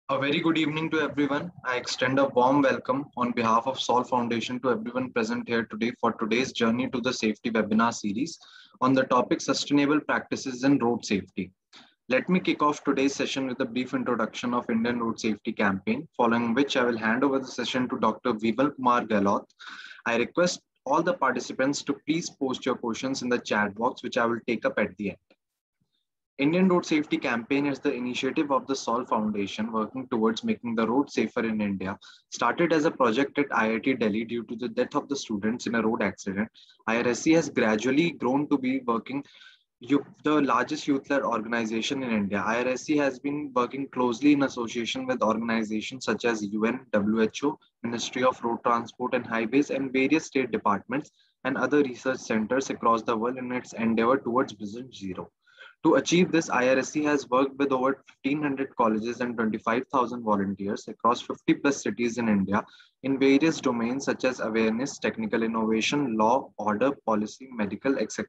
A very good evening to everyone. I extend a warm welcome on behalf of Sol Foundation to everyone present here today for today's journey to the safety webinar series on the topic sustainable practices in road safety. Let me kick off today's session with a brief introduction of Indian Road Safety Campaign, following which I will hand over the session to Dr. Vimal Kumar Gehlaut. I request all the participants to please post your questions in the chat box, which I will take up at the end. Indian Road Safety Campaign is the initiative of the Sol Foundation working towards making the road safer in India. Started as a project at IIT Delhi due to the death of the students in a road accident, IRSC has gradually grown to be the largest youth-led organization in India. IRSC has been working closely in association with organizations such as UN, WHO, Ministry of Road Transport and Highways, and various state departments and other research centers across the world in its endeavor towards Vision Zero. To achieve this, IRSC has worked with over 1,500 colleges and 25,000 volunteers across 50 plus cities in India in various domains such as awareness, technical innovation, law, order, policy, medical, etc.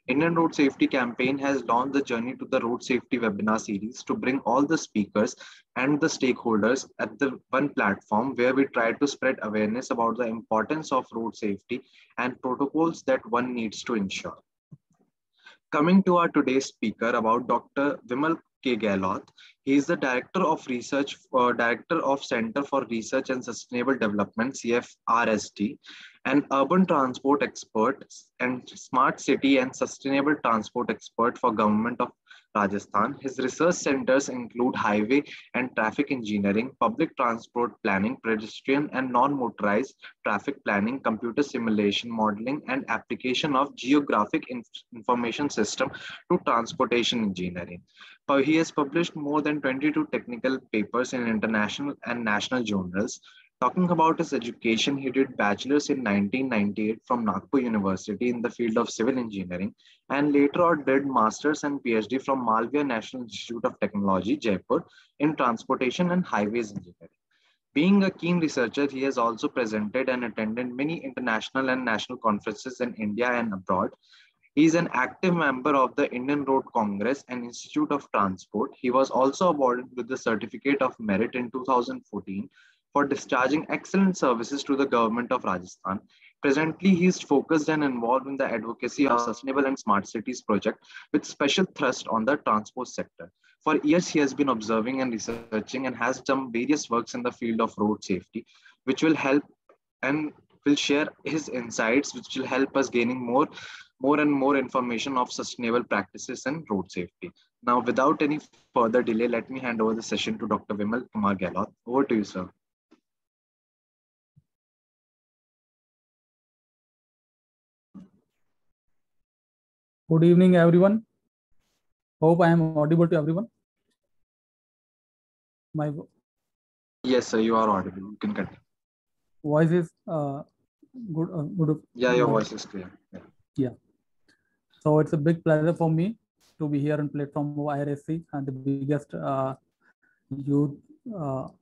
Indian Road Safety Campaign has launched the Journey to the Road Safety webinar series to bring all the speakers and the stakeholders at the one platform where we try to spread awareness about the importance of road safety and protocols that one needs to ensure. Coming to our today's speaker about Dr. Vimal K. Gehlaut. He is the Director of Research, Director of Center for Research and Sustainable Development, CFRSD, an urban transport expert and smart city and sustainable transport expert for Government of Rajasthan. His research centers include highway and traffic engineering, public transport planning, pedestrian and non-motorized traffic planning, computer simulation modeling, and application of geographic information system to transportation engineering. He has published more than 22 technical papers in international and national journals. Talking about his education, he did bachelor's in 1998 from Nagpur University in the field of civil engineering, and later on did master's and PhD from Malviya National Institute of Technology, Jaipur, in transportation and highways engineering. Being a keen researcher, he has also presented and attended many international and national conferences in India and abroad. He is an active member of the Indian Road Congress and Institute of Transport. He was also awarded with the Certificate of Merit in 2014 for discharging excellent services to the government of Rajasthan. Presently, he is focused and involved in the advocacy of sustainable and smart cities project with special thrust on the transport sector. For years, he has been observing and researching and has done various works in the field of road safety, which will help and will share his insights, which will help us gaining more and more information of sustainable practices and road safety. Now, without any further delay, let me hand over the session to Dr. Vimal Kumar Gehlaut. Over to you, sir. Good evening, everyone. Hope I am audible to everyone. My Yes, sir, you are audible. You can continue. voice is good. Yeah, your voice is clear. Yeah. So it's a big pleasure for me to be here on platform of IRSC and the biggest youth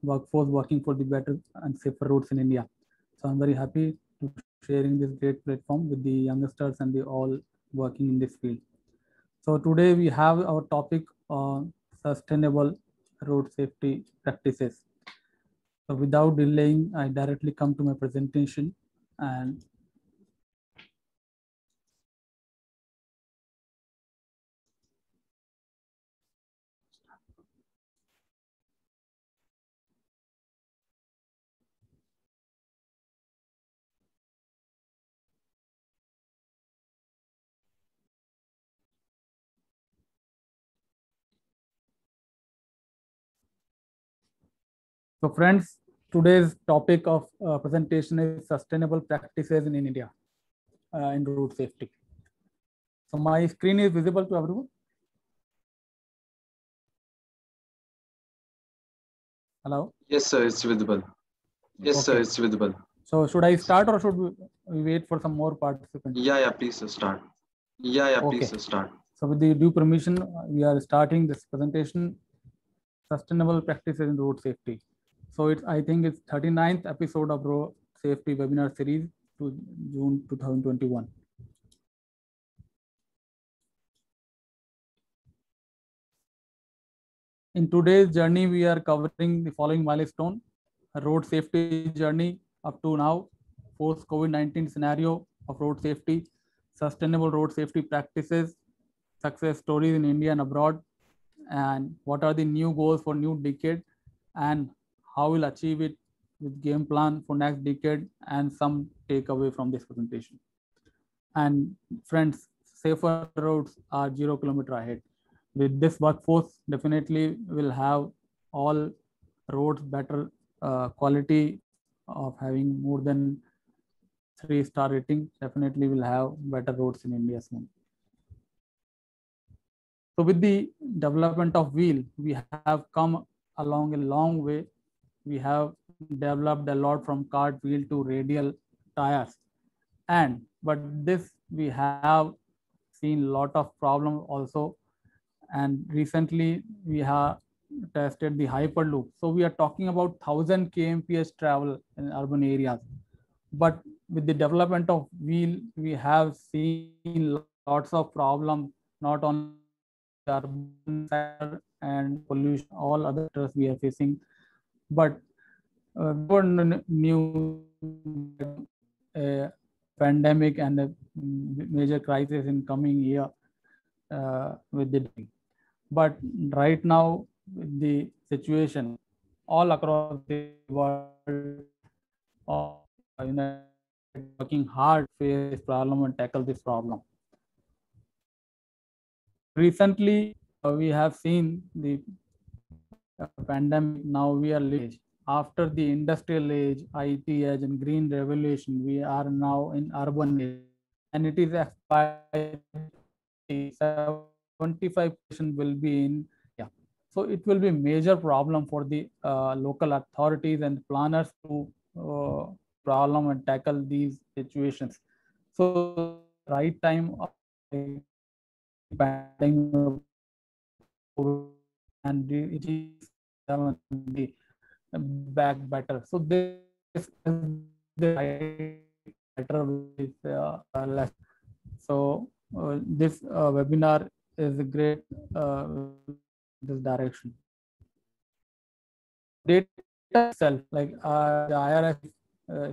workforce working for the better and safer roads in India. So I'm very happy to sharing this great platform with the youngsters and the all working in this field. So today we have our topic on sustainable road safety practices. So without delaying, I directly come to my presentation. And so friends, today's topic of presentation is sustainable practices in India in road safety. So my screen is visible to everyone. Hello? Yes, sir, it's visible. Yes, Okay. sir, it's visible. So should I start or should we wait for some more participants? Yeah, please start. Yeah, Okay. please start. So with the due permission, we are starting this presentation, Sustainable Practices in Road Safety. So I think it's 39th episode of Road Safety webinar series to June 2021. In today's journey, we are covering the following milestone: road safety journey up to now, post COVID-19 scenario of road safety, sustainable road safety practices, success stories in India and abroad, and what are the new goals for new decade, and how we'll achieve it with game plan for next decade, and some takeaway from this presentation. And friends, safer roads are 0 kilometer ahead. With this workforce, definitely will have all roads better quality of having more than 3-star rating. Definitely will have better roads in India soon. So with the development of wheel, we have come along a long way. We have developed a lot from cart wheel to radial tires. But this we have seen lot of problem also. And recently we have tested the hyperloop. So we are talking about 1000 kmph travel in urban areas. But with the development of wheel, we have seen lots of problems, not only urban sector and pollution, all other sectors we are facing. But we knew pandemic and a major crisis in coming year with the. But right now, with the situation all across the world, working hard to face this problem and tackle this problem. Recently, we have seen the pandemic. Now we are living after the industrial age, IT age, and green revolution. We are now in urban age, and it is expected 75% will be in. Yeah, so it will be a major problem for the local authorities and planners to problem and tackle these situations. So right time of and it is back better. So this is the better with less. So this webinar is a great this direction. Data itself, like the IRS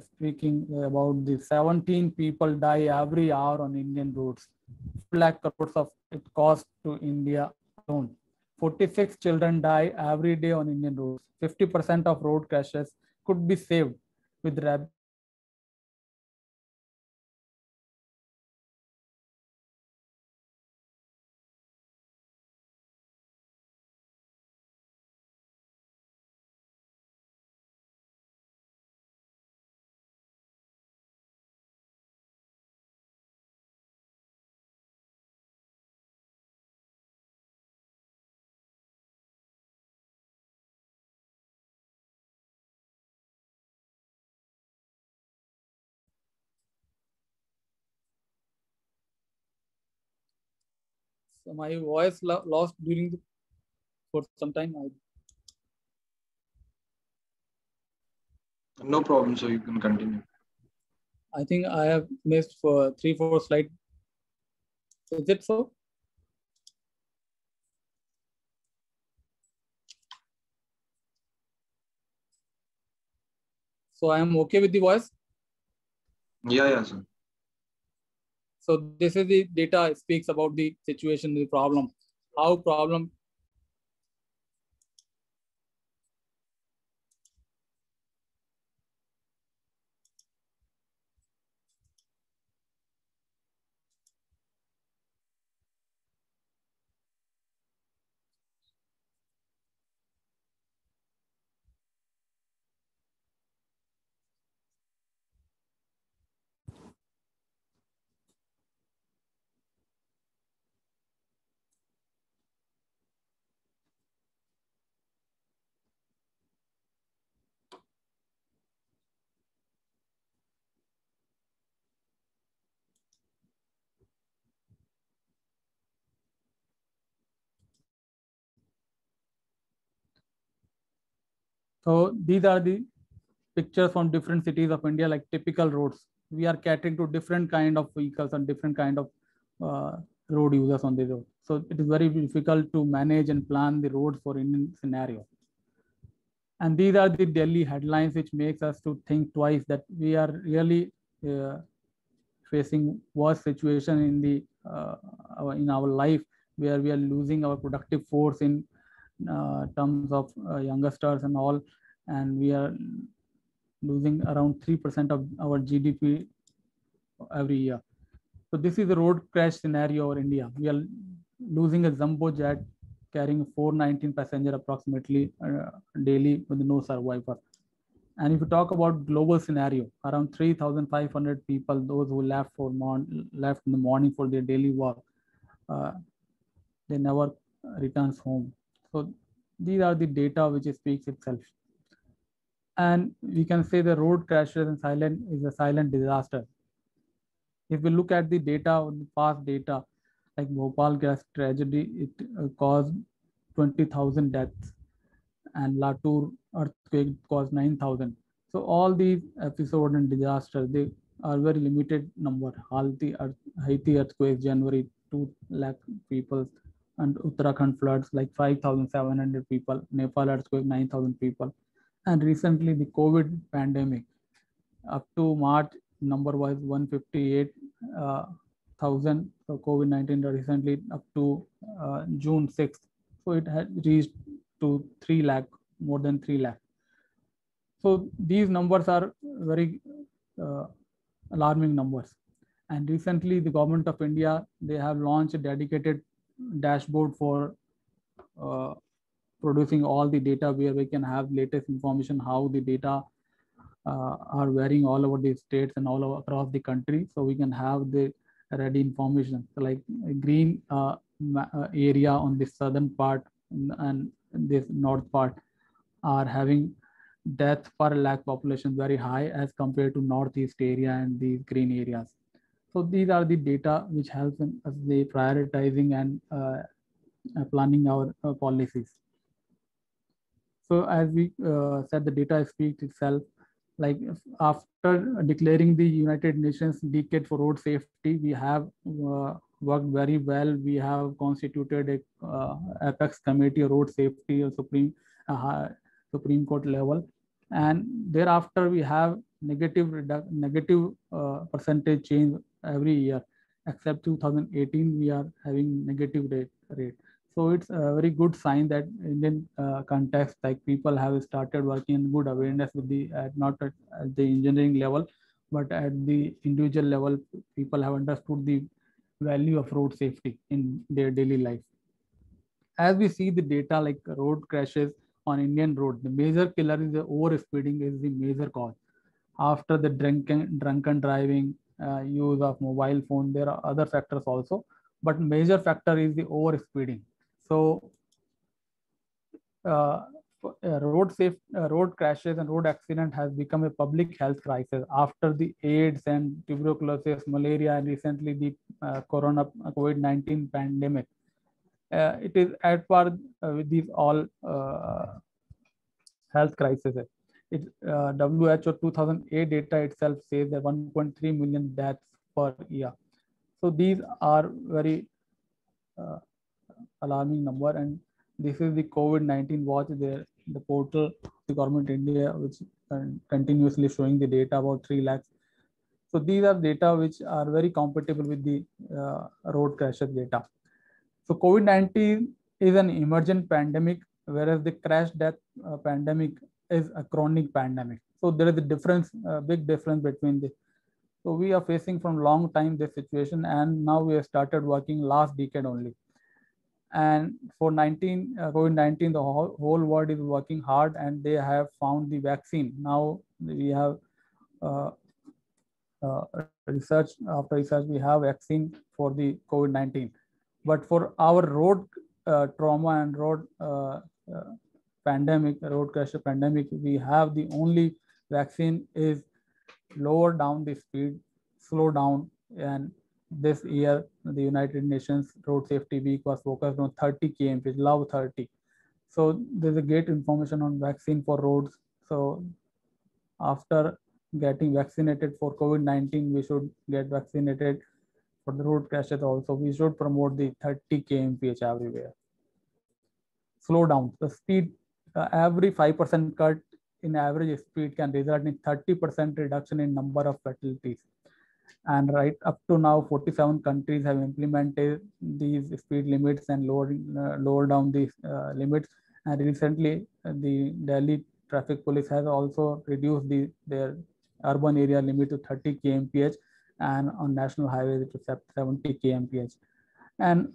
speaking about the 17 people die every hour on Indian roads. 2 lakh crores of it cost to India alone. 46 children die every day on Indian roads. 50% of road crashes could be saved with rapid. So my voice lost during the, for some time. No problem, so you can continue. I think I have missed for 3-4 slides. Is it so? So I am okay with the voice. Yeah, sir. So this is the data speaks about the situation, the problem, how problem. So these are the pictures from different cities of India, like typical roads. We are catering to different kind of vehicles and different kind of road users on the road. So it is very difficult to manage and plan the roads for Indian scenario. And these are the Delhi headlines, which makes us to think twice that we are really facing worse situation in our life, where we are losing our productive force in terms of youngsters and all, and we are losing around 3% of our GDP every year. So this is the road crash scenario over India. We are losing a jumbo jet carrying 419 passengers approximately daily with no survivor. And if you talk about global scenario, around 3,500 people, those who left left in the morning for their daily work, they never returns home. So these are the data which speaks itself. And we can say the road crashes and is a silent disaster. If we look at the data, the past data, like Bhopal gas tragedy, it caused 20,000 deaths, and Latur earthquake caused 9,000. So all these episodes and disasters, they are very limited number. Haiti earthquake, January, 2 lakh people, and Uttarakhand floods, like 5,700 people, Nepal earthquake, 9,000 people. And recently the COVID pandemic, up to March, number was 158,000 for COVID-19 recently, up to June 6th. So it had reached to 3 lakh, more than 3 lakh. So these numbers are very alarming numbers. And recently the government of India, they have launched a dedicated dashboard for producing all the data, where we can have latest information, how the data are varying all over the states and all over across the country. So we can have the ready information. So like green area on the southern part and this north part are having death per lakh population very high as compared to northeast area and these green areas. So these are the data which helps in us the prioritizing and planning our policies. So as we said, the data speaks itself. Like after declaring the United Nations Decade for Road Safety, we have worked very well. We have constituted a Apex Committee of Road Safety or Supreme Court level, and thereafter we have negative percentage change every year, except 2018 we are having negative rate. So it's a very good sign that Indian context, like people have started working in good awareness with the not at the engineering level, but at the individual level, people have understood the value of road safety in their daily life. As we see the data, like road crashes on Indian road, the major killer is the over speeding is the major cause. After the drunken driving, use of mobile phone, there are other factors also, but major factor is the over speeding. So road crashes and road accident has become a public health crisis after the AIDS and tuberculosis, malaria, and recently the COVID-19 pandemic. It is at par with these all health crises. WHO 2008 data itself says that 1.3 million deaths per year. So these are very alarming number, and this is the COVID-19 watch there, the portal, the government India, which continuously showing the data about 3 lakhs. So these are data which are very compatible with the road crashes data. So COVID-19 is an emergent pandemic, whereas the crash death pandemic is a chronic pandemic. So there is a difference, a big difference between this. So we are facing from long time this situation, and now we have started working last decade only. And for COVID-19, the whole world is working hard, and they have found the vaccine. Now we have research. After research, we have vaccine for the COVID-19. But for our road trauma and road pandemic, road crash pandemic, we have the only vaccine is lower down the speed, slow down. And this year, the United Nations Road Safety Week was focused on 30 km, love 30. So there's a great information on vaccine for roads. So after getting vaccinated for COVID-19, we should get vaccinated for the road crashes also, we should promote the 30 kmph everywhere. Slow down the speed. Every 5% cut in average speed can result in 30% reduction in number of fatalities. And right up to now, 47 countries have implemented these speed limits and lower down these limits. And recently, the Delhi Traffic Police has also reduced their urban area limit to 30 kmph, and on national highways to 70 kmph. And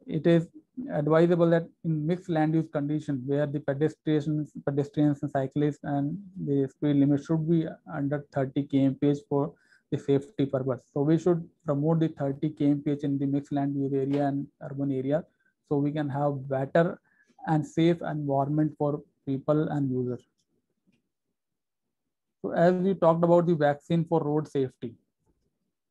it is advisable that in mixed land use conditions, where the pedestrians and cyclists and the speed limit should be under 30 kmph for the safety purpose. So we should promote the 30 kmph in the mixed land use area and urban area, so we can have better and safe environment for people and users. So as we talked about the vaccine for road safety,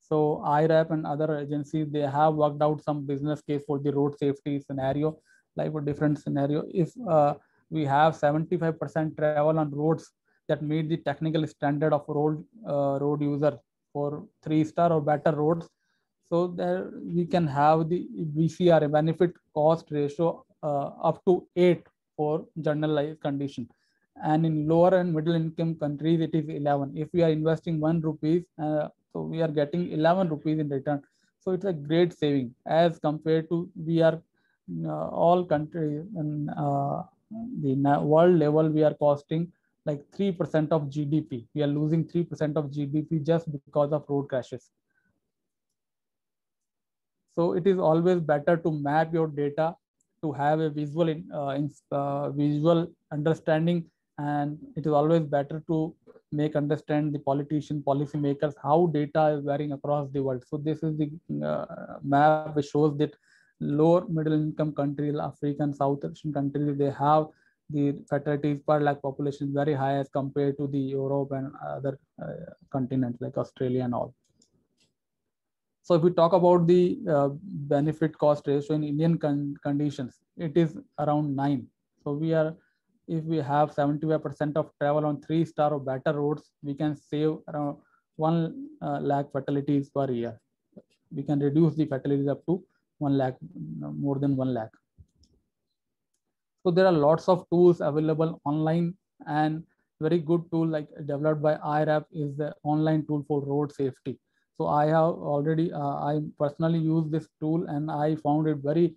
so IRAP and other agencies, they have worked out some business case for the road safety scenario, like a different scenario. If we have 75% travel on roads that meet the technical standard of road user for 3-star or better roads, so there we can have the BCR, benefit cost ratio, up to 8 for generalized condition. And in lower and middle income countries, it is 11. If we are investing 1 rupees, so we are getting 11 rupees in return. So it's a great saving as compared to we are all countries and the world level, we are costing like 3% of GDP. We are losing 3% of GDP just because of road crashes. So it is always better to map your data to have a visual visual understanding, and it is always better to make understand the politician, policymakers, how data is varying across the world. So this is the map which shows that lower middle income countries, African, South Asian countries, they have the fatalities per lakh population very high as compared to the Europe and other continents like Australia and all. So if we talk about the benefit cost ratio in Indian conditions, it is around 9. So if we have 75% of travel on 3-star or better roads, we can save around 1 lakh fatalities per year. We can reduce the fatalities up to 1 lakh, more than 1 lakh. So there are lots of tools available online, and very good tool like developed by IRAP is the online tool for road safety. So I have already, I personally use this tool, and I found it very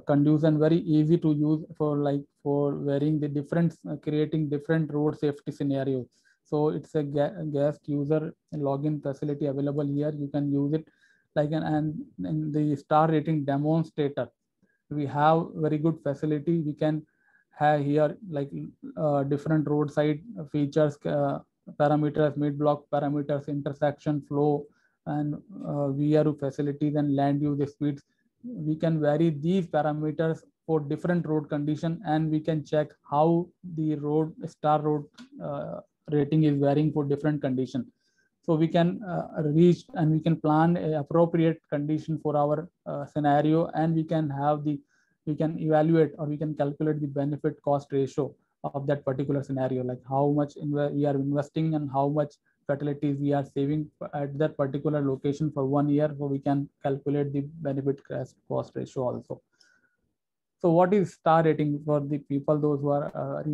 conducive and very easy to use for varying the different, creating different road safety scenarios. So it's a guest user login facility available here. You can use it and in the star rating demonstrator, we have very good facility. We can have here different roadside features, parameters, mid-block parameters, intersection flow, and VRU facilities and land use speeds. We can vary these parameters for different road condition, and we can check how the star road rating is varying for different conditions. So we can reach and we can plan a appropriate condition for our scenario, and we can evaluate or we can calculate the benefit cost ratio of that particular scenario, like how much we are investing and how much fatalities we are saving at that particular location for 1 year. So we can calculate the benefit cost ratio also. So what is star rating for the people, those who are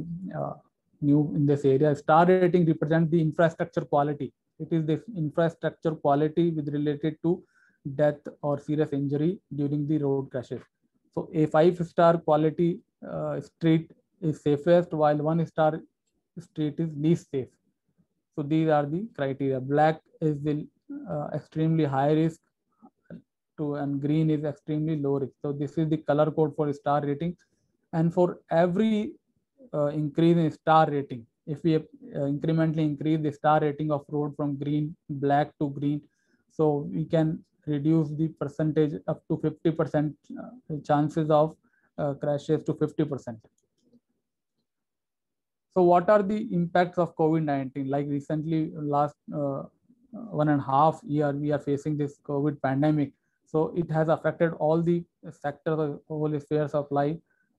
new in this area? Star rating represents the infrastructure quality. It is the infrastructure quality with related to death or serious injury during the road crashes. So a 5-star quality street is safest, while 1-star street is least safe. So these are the criteria. Black is the extremely high risk and green is extremely low risk. So this is the color code for star rating. And for every increase in star rating, if we incrementally increase the star rating of road from black to green, so we can reduce the percentage up to 50%, chances of crashes to 50%. So what are the impacts of COVID-19? Like recently, last 1.5 years, we are facing this COVID pandemic. So it has affected all the sectors, all spheres of life.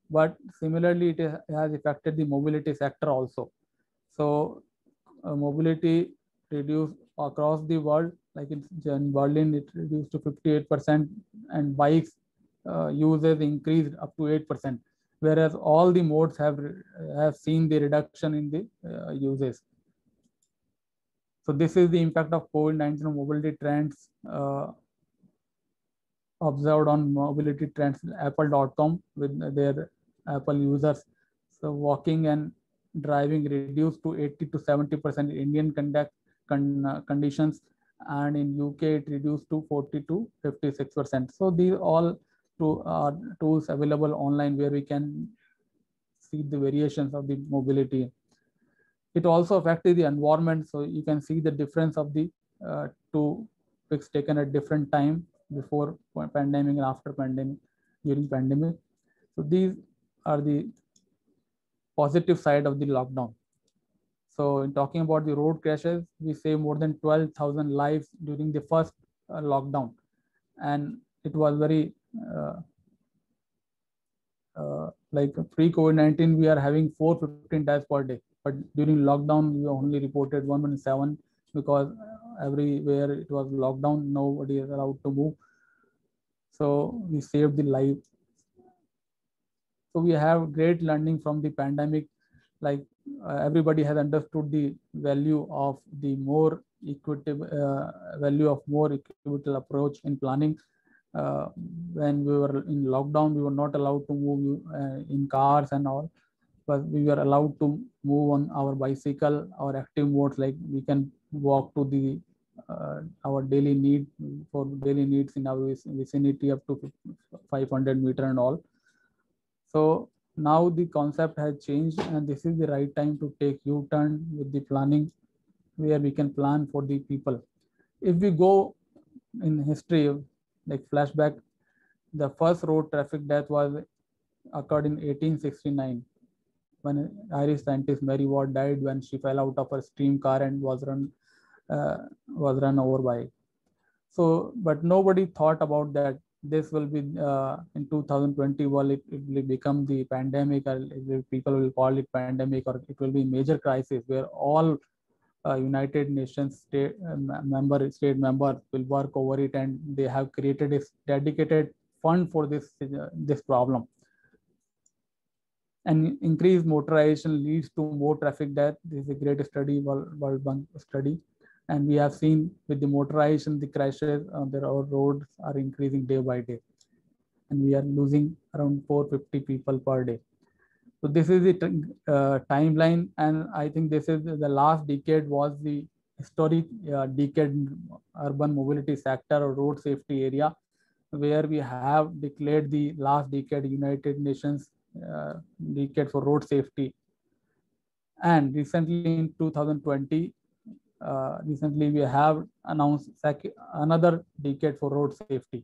But similarly, it has affected the mobility sector also. So mobility reduced across the world. Like in Berlin, it reduced to 58%, and bikes uses increased up to 8%, whereas all the modes have seen the reduction in the uses. So this is the impact of COVID-19 on mobility trends observed on mobility trends. Apple.com with their Apple users. So walking and driving reduced to 80 to 70% in Indian conditions, and in UK it reduced to 40 to 56%. So these all are tools available online where we can see the variations of the mobility. It also affected the environment, so you can see the difference of the two pics taken at different time, before pandemic and after pandemic, during pandemic. So these are the positive side of the lockdown. So in talking about the road crashes, we saved more than 12,000 lives during the first lockdown, and it was very like pre-COVID-19, we are having 415 deaths per day, but during lockdown we only reported 117, because everywhere it was lockdown, nobody is allowed to move. So we saved the life. So we have great learning from the pandemic. Like everybody has understood the value of the more equitable approach in planning. When we were in lockdown, we were not allowed to move in cars and all, but we were allowed to move on our bicycle, our active modes, like we can walk to the our daily needs in our vicinity up to 500 meter and all. So now the concept has changed, and this is the right time to take U-turn with the planning, where we can plan for the people. If we go in history, like flashback, the first road traffic death occurred in 1869, when Irish scientist Mary Ward died when she fell out of her steam car and was run over by. So, but nobody thought about that this will be in 2020. Well, it will become the pandemic, or people will call it pandemic, or it will be major crisis where all United Nations state members will work over it, and they have created a dedicated fund for this problem. And increased motorization leads to more traffic death. This is a great study, World Bank study, and we have seen with the motorization, the crashes on the roads are increasing day by day, and we are losing around 450 people per day. So this is the timeline, and I think this is the last decade was the historic decade in urban mobility sector or road safety area, where we have declared the last decade United Nations decade for road safety. And recently in 2020, we have announced another decade for road safety.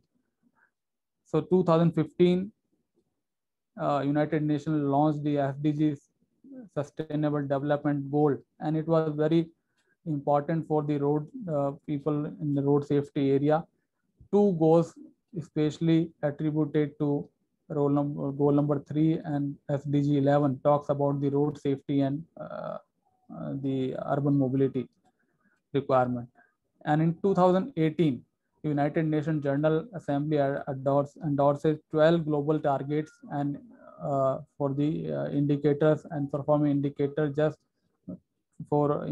So 2015, United Nations launched the SDGs Sustainable Development Goal, and it was very important for the road people in the road safety area. Two goals especially attributed to goal number 3 and SDG 11 talks about the road safety and the urban mobility requirement. And in 2018, United Nations General Assembly endorses 12 global targets and for the indicators and performance indicators just for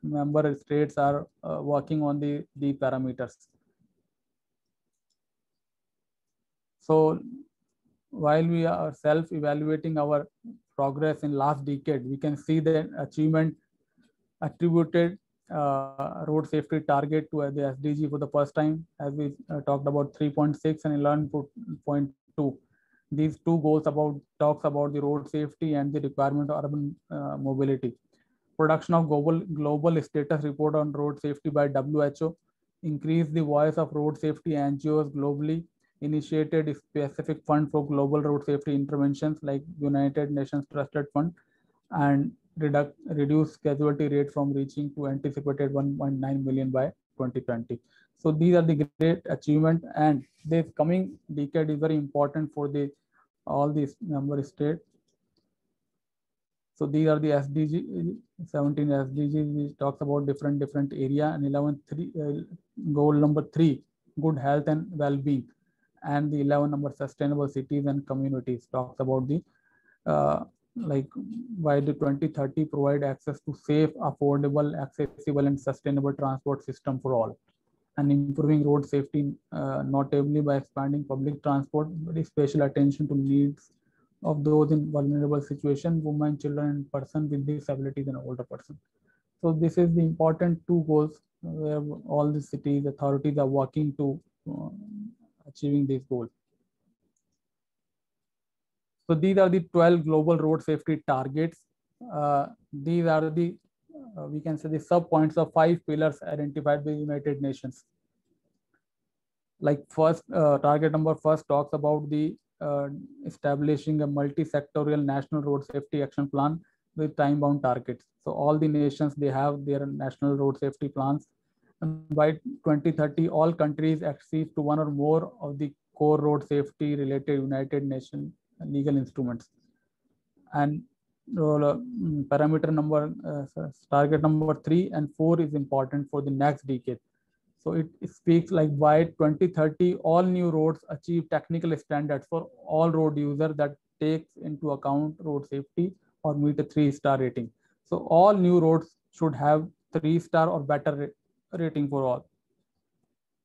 member states are working on the parameters. So while we are self-evaluating our progress in last decade, we can see the achievement attributed road safety target to the SDG for the first time, as we talked about 3.6 and 11.2. These two goals talks about the road safety and the requirement of urban mobility. Production of global status report on road safety by WHO, increased the voice of road safety NGOs globally, initiated a specific fund for global road safety interventions like United Nations Trusted Fund, and reduce casualty rate from reaching to anticipated 1.9 million by 2020. So these are the great achievement, and this coming decade is very important for all these member states. So these are the SDG, 17 SDGs, which talks about different area, and 11 goal number 3, good health and well-being, and the 11 number sustainable cities and communities talks about the like by the 2030 provide access to safe, affordable, accessible, and sustainable transport system for all, and improving road safety, notably by expanding public transport, with special attention to needs of those in vulnerable situation, women, children, and person with disabilities and older person. So this is the important 2 goals where all the cities authorities are working to achieving these goals. So these are the 12 global road safety targets. These are the we can say the sub points of 5 pillars identified by the United Nations. Like first, target number first talks about the establishing a multi-sectorial national road safety action plan with time-bound targets. So all the nations, they have their national road safety plans. And by 2030, all countries accede to one or more of the core road safety related United Nations legal instruments. And parameter number, target number 3 and 4 is important for the next decade. So it speaks like by 2030, all new roads achieve technical standards for all road users that takes into account road safety or meet a 3-star rating. So all new roads should have 3-star or better rating for all.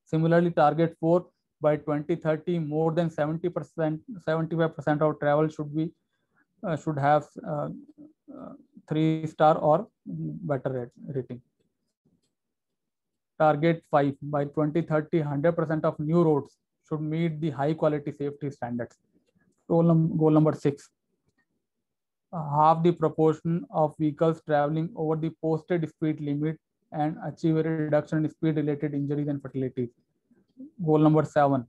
Similarly, target 4, by 2030, more than 70%, 75% of travel should have 3-star or better rating. Target 5, by 2030, 100% of new roads should meet the high quality safety standards. Goal number 6, halve the proportion of vehicles traveling over the posted speed limit and achieve a reduction in speed related injuries and fatalities. Goal number 7,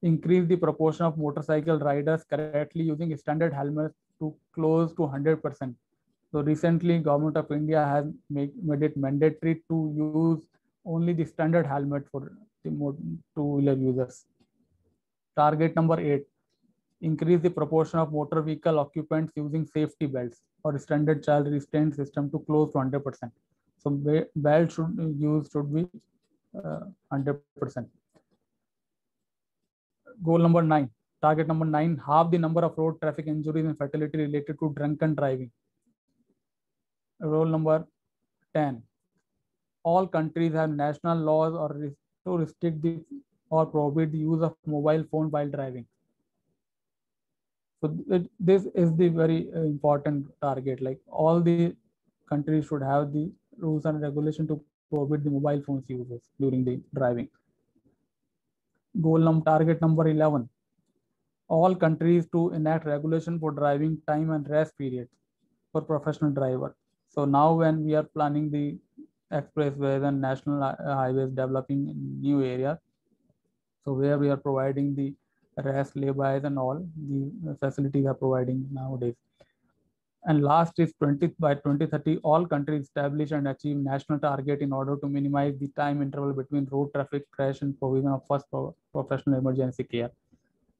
increase the proportion of motorcycle riders correctly using standard helmets to close to 100%. So recently, Government of India has made it mandatory to use only the standard helmet for the two-wheeler users. Target number 8, increase the proportion of motor vehicle occupants using safety belts or standard child restraint system to close to 100%. So belt should be 100%. Goal number 9, target number 9, halve the number of road traffic injuries and fatality related to drunken driving. Goal number 10, all countries have national laws to restrict or prohibit the use of mobile phone while driving. So this is the very important target. Like all the countries should have the rules and regulation to prohibit the mobile phones uses during the driving. Target number 11, all countries to enact regulation for driving time and rest periods for professional driver. So now when we are planning the expressways and national highways developing in new areas, so where we are providing the rest laybys and all the facilities are providing nowadays. And last is by 2030, all countries establish and achieve national target in order to minimize the time interval between road traffic crash and provision of first professional emergency care.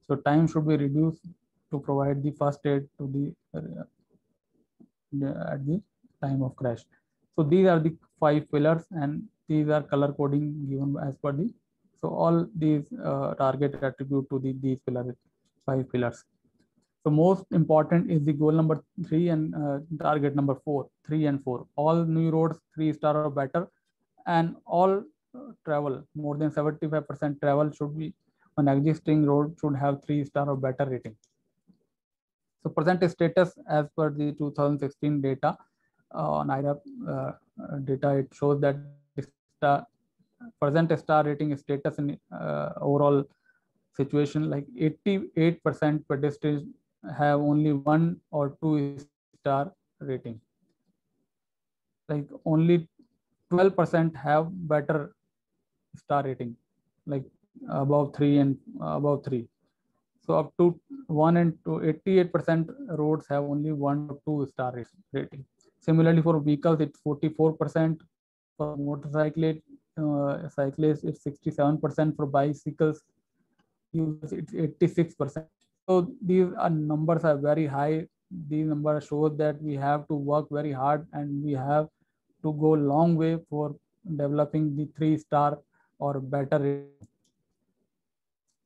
So time should be reduced to provide the first aid to at the time of crash. So these are the 5 pillars, and these are color coding given as per the. So all these target attribute to these pillars, 5 pillars. So most important is the goal number 3 and target number 4, 3 and 4. All new roads 3-star or better, and all travel more than 75% travel should be on existing road should have 3-star or better rating. So present status as per the 2016 data on IRAP data, it shows that present star rating status in overall situation, like 88% pedestrians have only 1 or 2-star rating. Like only 12% have better star rating, like above 3 and above 3. So up to 1 and 2, 88% roads have only 1 or 2-star rating. Similarly, for vehicles, it's 44%. For motorcyclists, it's 67%. For bicycles, it's 86%. So these numbers are very high these numbers show that we have to work very hard and we have to go long way for developing the 3-star or better.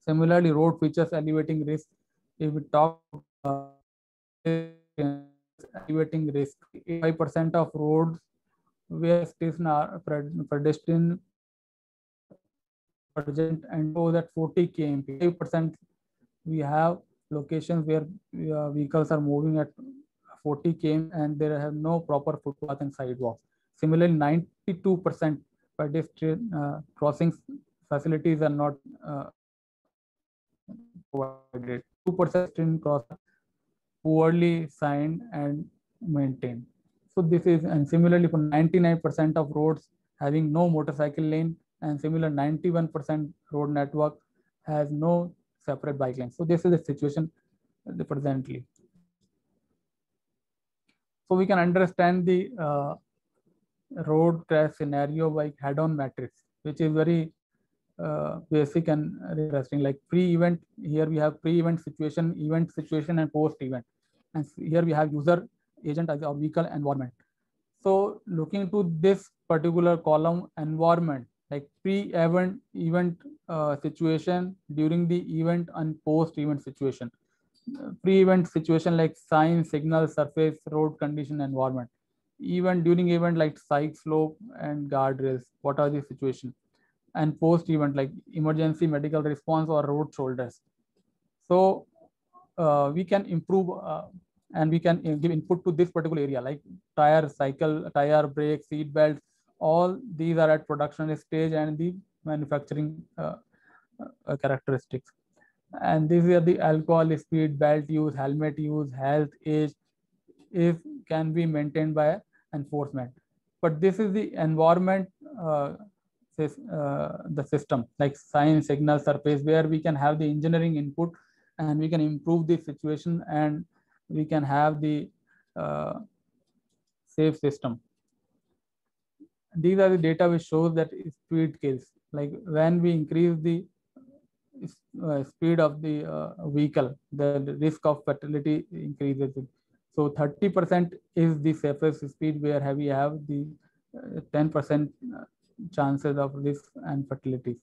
Similarly, road features elevating risk. If we talk elevating risk, 85% of roads where station are pedestrian present and show that 40 km. 5% we have locations where vehicles are moving at 40 km and there have no proper footpath and sidewalks. Similarly, 92% pedestrian crossing facilities are not provided. 2% cross poorly signed and maintained. So this is, and similarly for 99% of roads having no motorcycle lane, and similar 91% road network has no separate bike lane. So this is the situation presently. So we can understand the road crash scenario by head-on matrix, which is very basic and interesting. Like pre-event, here we have pre-event situation, event situation, and post-event. And here we have user, agent, as a vehicle, environment. So looking to this particular column, environment, like pre-event situation, during the event, and post-event situation. Pre-event situation like sign, signal, surface, road condition, environment. Event, during event, like side slope and guardrails, what are the situation? And post-event like emergency medical response or road shoulders. So we can improve and we can give input to this particular area like tire, cycle, tire, brake, seat belts. All these are at production stage and the manufacturing characteristics. And these are the alcohol, speed, belt use, helmet use, health, age, if can be maintained by enforcement. But this is the environment, the system like sign, signal, surface, where we can have the engineering input and we can improve the situation and we can have the safe system. These are the data which shows that speed kills. Like when we increase the speed of the vehicle, the risk of fatality increases. So 30% is the safest speed where we have the 10% chances of risk and fatality.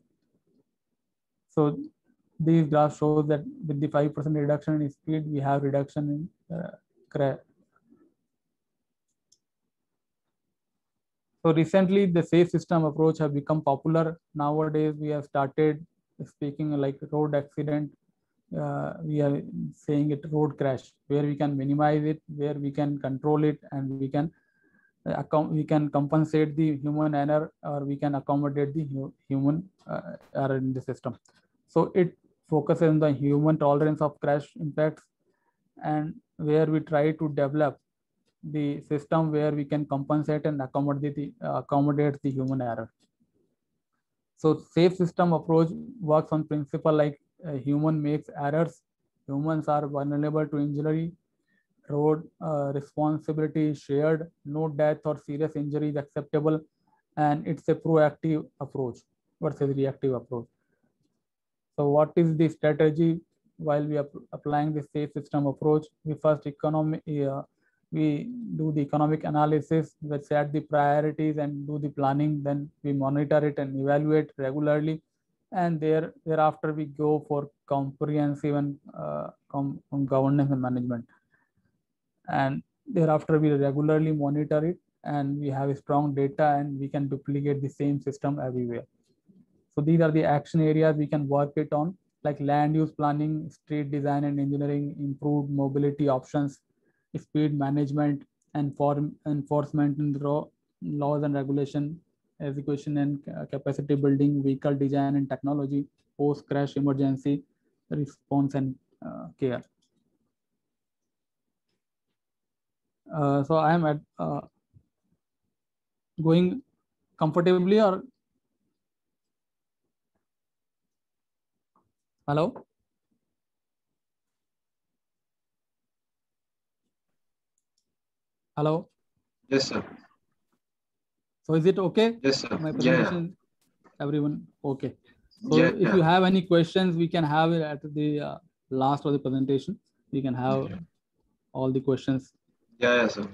So these graphs show that with the 5% reduction in speed, we have reduction in crash. So recently, the safe system approach have become popular. Nowadays, we have started speaking like road accident. We are saying it road crash, where we can minimize it, where we can control it, and we can compensate the human error, or we can accommodate the human error in the system. So it focuses on the human tolerance of crash impacts, and where we try to develop the system where we can compensate and accommodate the human error. So safe system approach works on principle like human makes errors, humans are vulnerable to injury, road responsibility is shared, no death or serious injury is acceptable, and it's a proactive approach versus reactive approach. So what is the strategy while we are applying the safe system approach? We first we do the economic analysis, we set the priorities and do the planning, then we monitor it and evaluate regularly, and thereafter we go for comprehensive and governance and management. And thereafter we regularly monitor it and we have strong data and we can duplicate the same system everywhere. So these are the action areas we can work it on, like land use planning, street design and engineering, improved mobility options, speed management, and enforcement in laws and regulation, execution and capacity building, vehicle design and technology, post-crash emergency response and care. So I am at going comfortably or hello? Hello? Yes, sir. So is it okay? Yes, sir. My presentation, everyone, okay. So Yeah, if you have any questions, we can have it at the last of the presentation. We can have all the questions. Yeah, sir.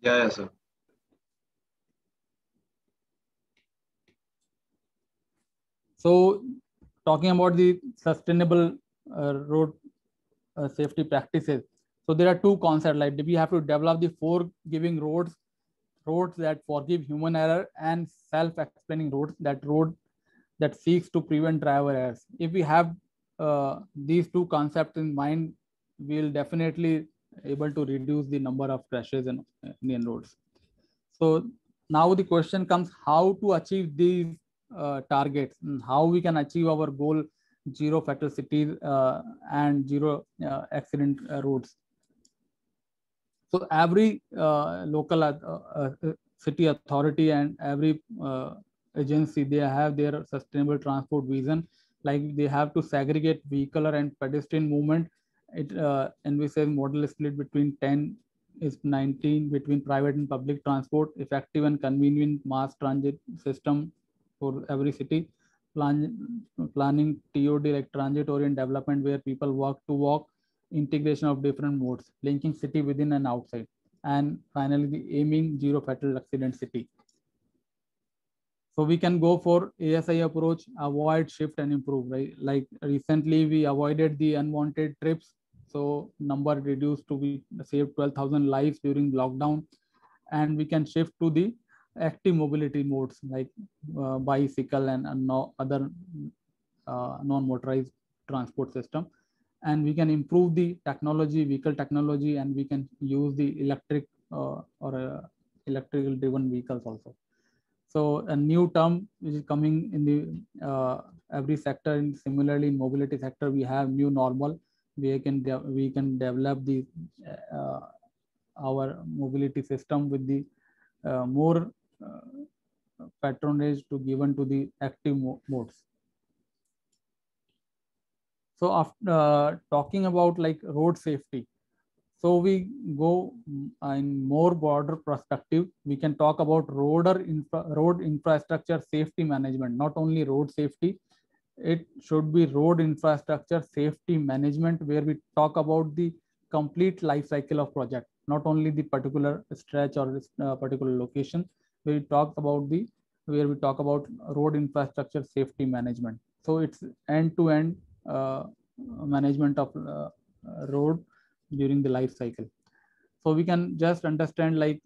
Yeah, sir. So talking about the sustainable road safety practices. So there are two concepts, like we have to develop the forgiving roads that forgive human error, and self-explaining road that seeks to prevent driver errors. If we have these two concepts in mind, we'll definitely able to reduce the number of crashes in Indian roads. So now the question comes, how to achieve these targets, and how we can achieve our goal, zero fatalities and zero accident roads. So every local city authority and every agency, they have their sustainable transport vision. Like they have to segregate vehicular and pedestrian movement. It envisages model split between 10:19 between private and public transport, effective and convenient mass transit system for every city. Planning TOD, like transit orient development, where people walk to walk, integration of different modes, linking city within and outside, and finally the aiming zero fatal accident city. So we can go for ASI approach, avoid, shift, and improve, right? Like recently we avoided the unwanted trips, so number reduced to be saved 12,000 lives during lockdown, and we can shift to the active mobility modes like bicycle and no other non-motorized transport system. And we can improve the technology, vehicle technology, and we can use the electric or electrical driven vehicles also. So a new term which is coming in the every sector, and similarly in mobility sector we have new normal. We can develop the uh, our mobility system with the more patronage to given to the active modes. So after talking about like road safety, so we go in more broader perspective. We can talk about road infrastructure safety management, not only road safety. It should be road infrastructure safety management, where we talk about the complete life cycle of project, not only the particular stretch or particular location. We talk about the where we talk about road infrastructure safety management. So it's end-to-end management of road during the life cycle. So we can just understand, like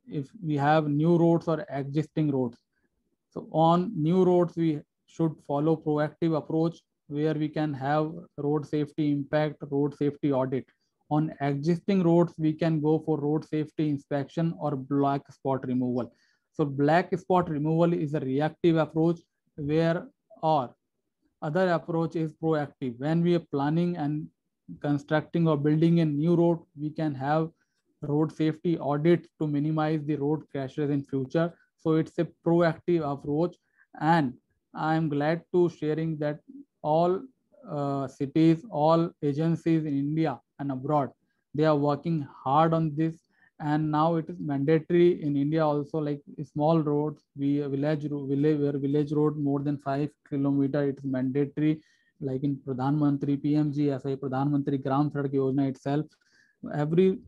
if we have new roads or existing roads. So on new roads, we should follow proactive approach, where we can have road safety impact, road safety audit. On existing roads, we can go for road safety inspection or black spot removal. So black spot removal is a reactive approach, where or other approach is proactive. When we are planning and constructing or building a new road, we can have road safety audit to minimize the road crashes in future. So it's a proactive approach, and I am glad to sharing that all cities, all agencies in India and abroad, they are working hard on this. And now it is mandatory in India also, like small roads, village road more than 5 kilometers, it's mandatory. Like in Pradhan Mantri PMG, as a Pradhan Mantri Gram Sadak Yojana itself, every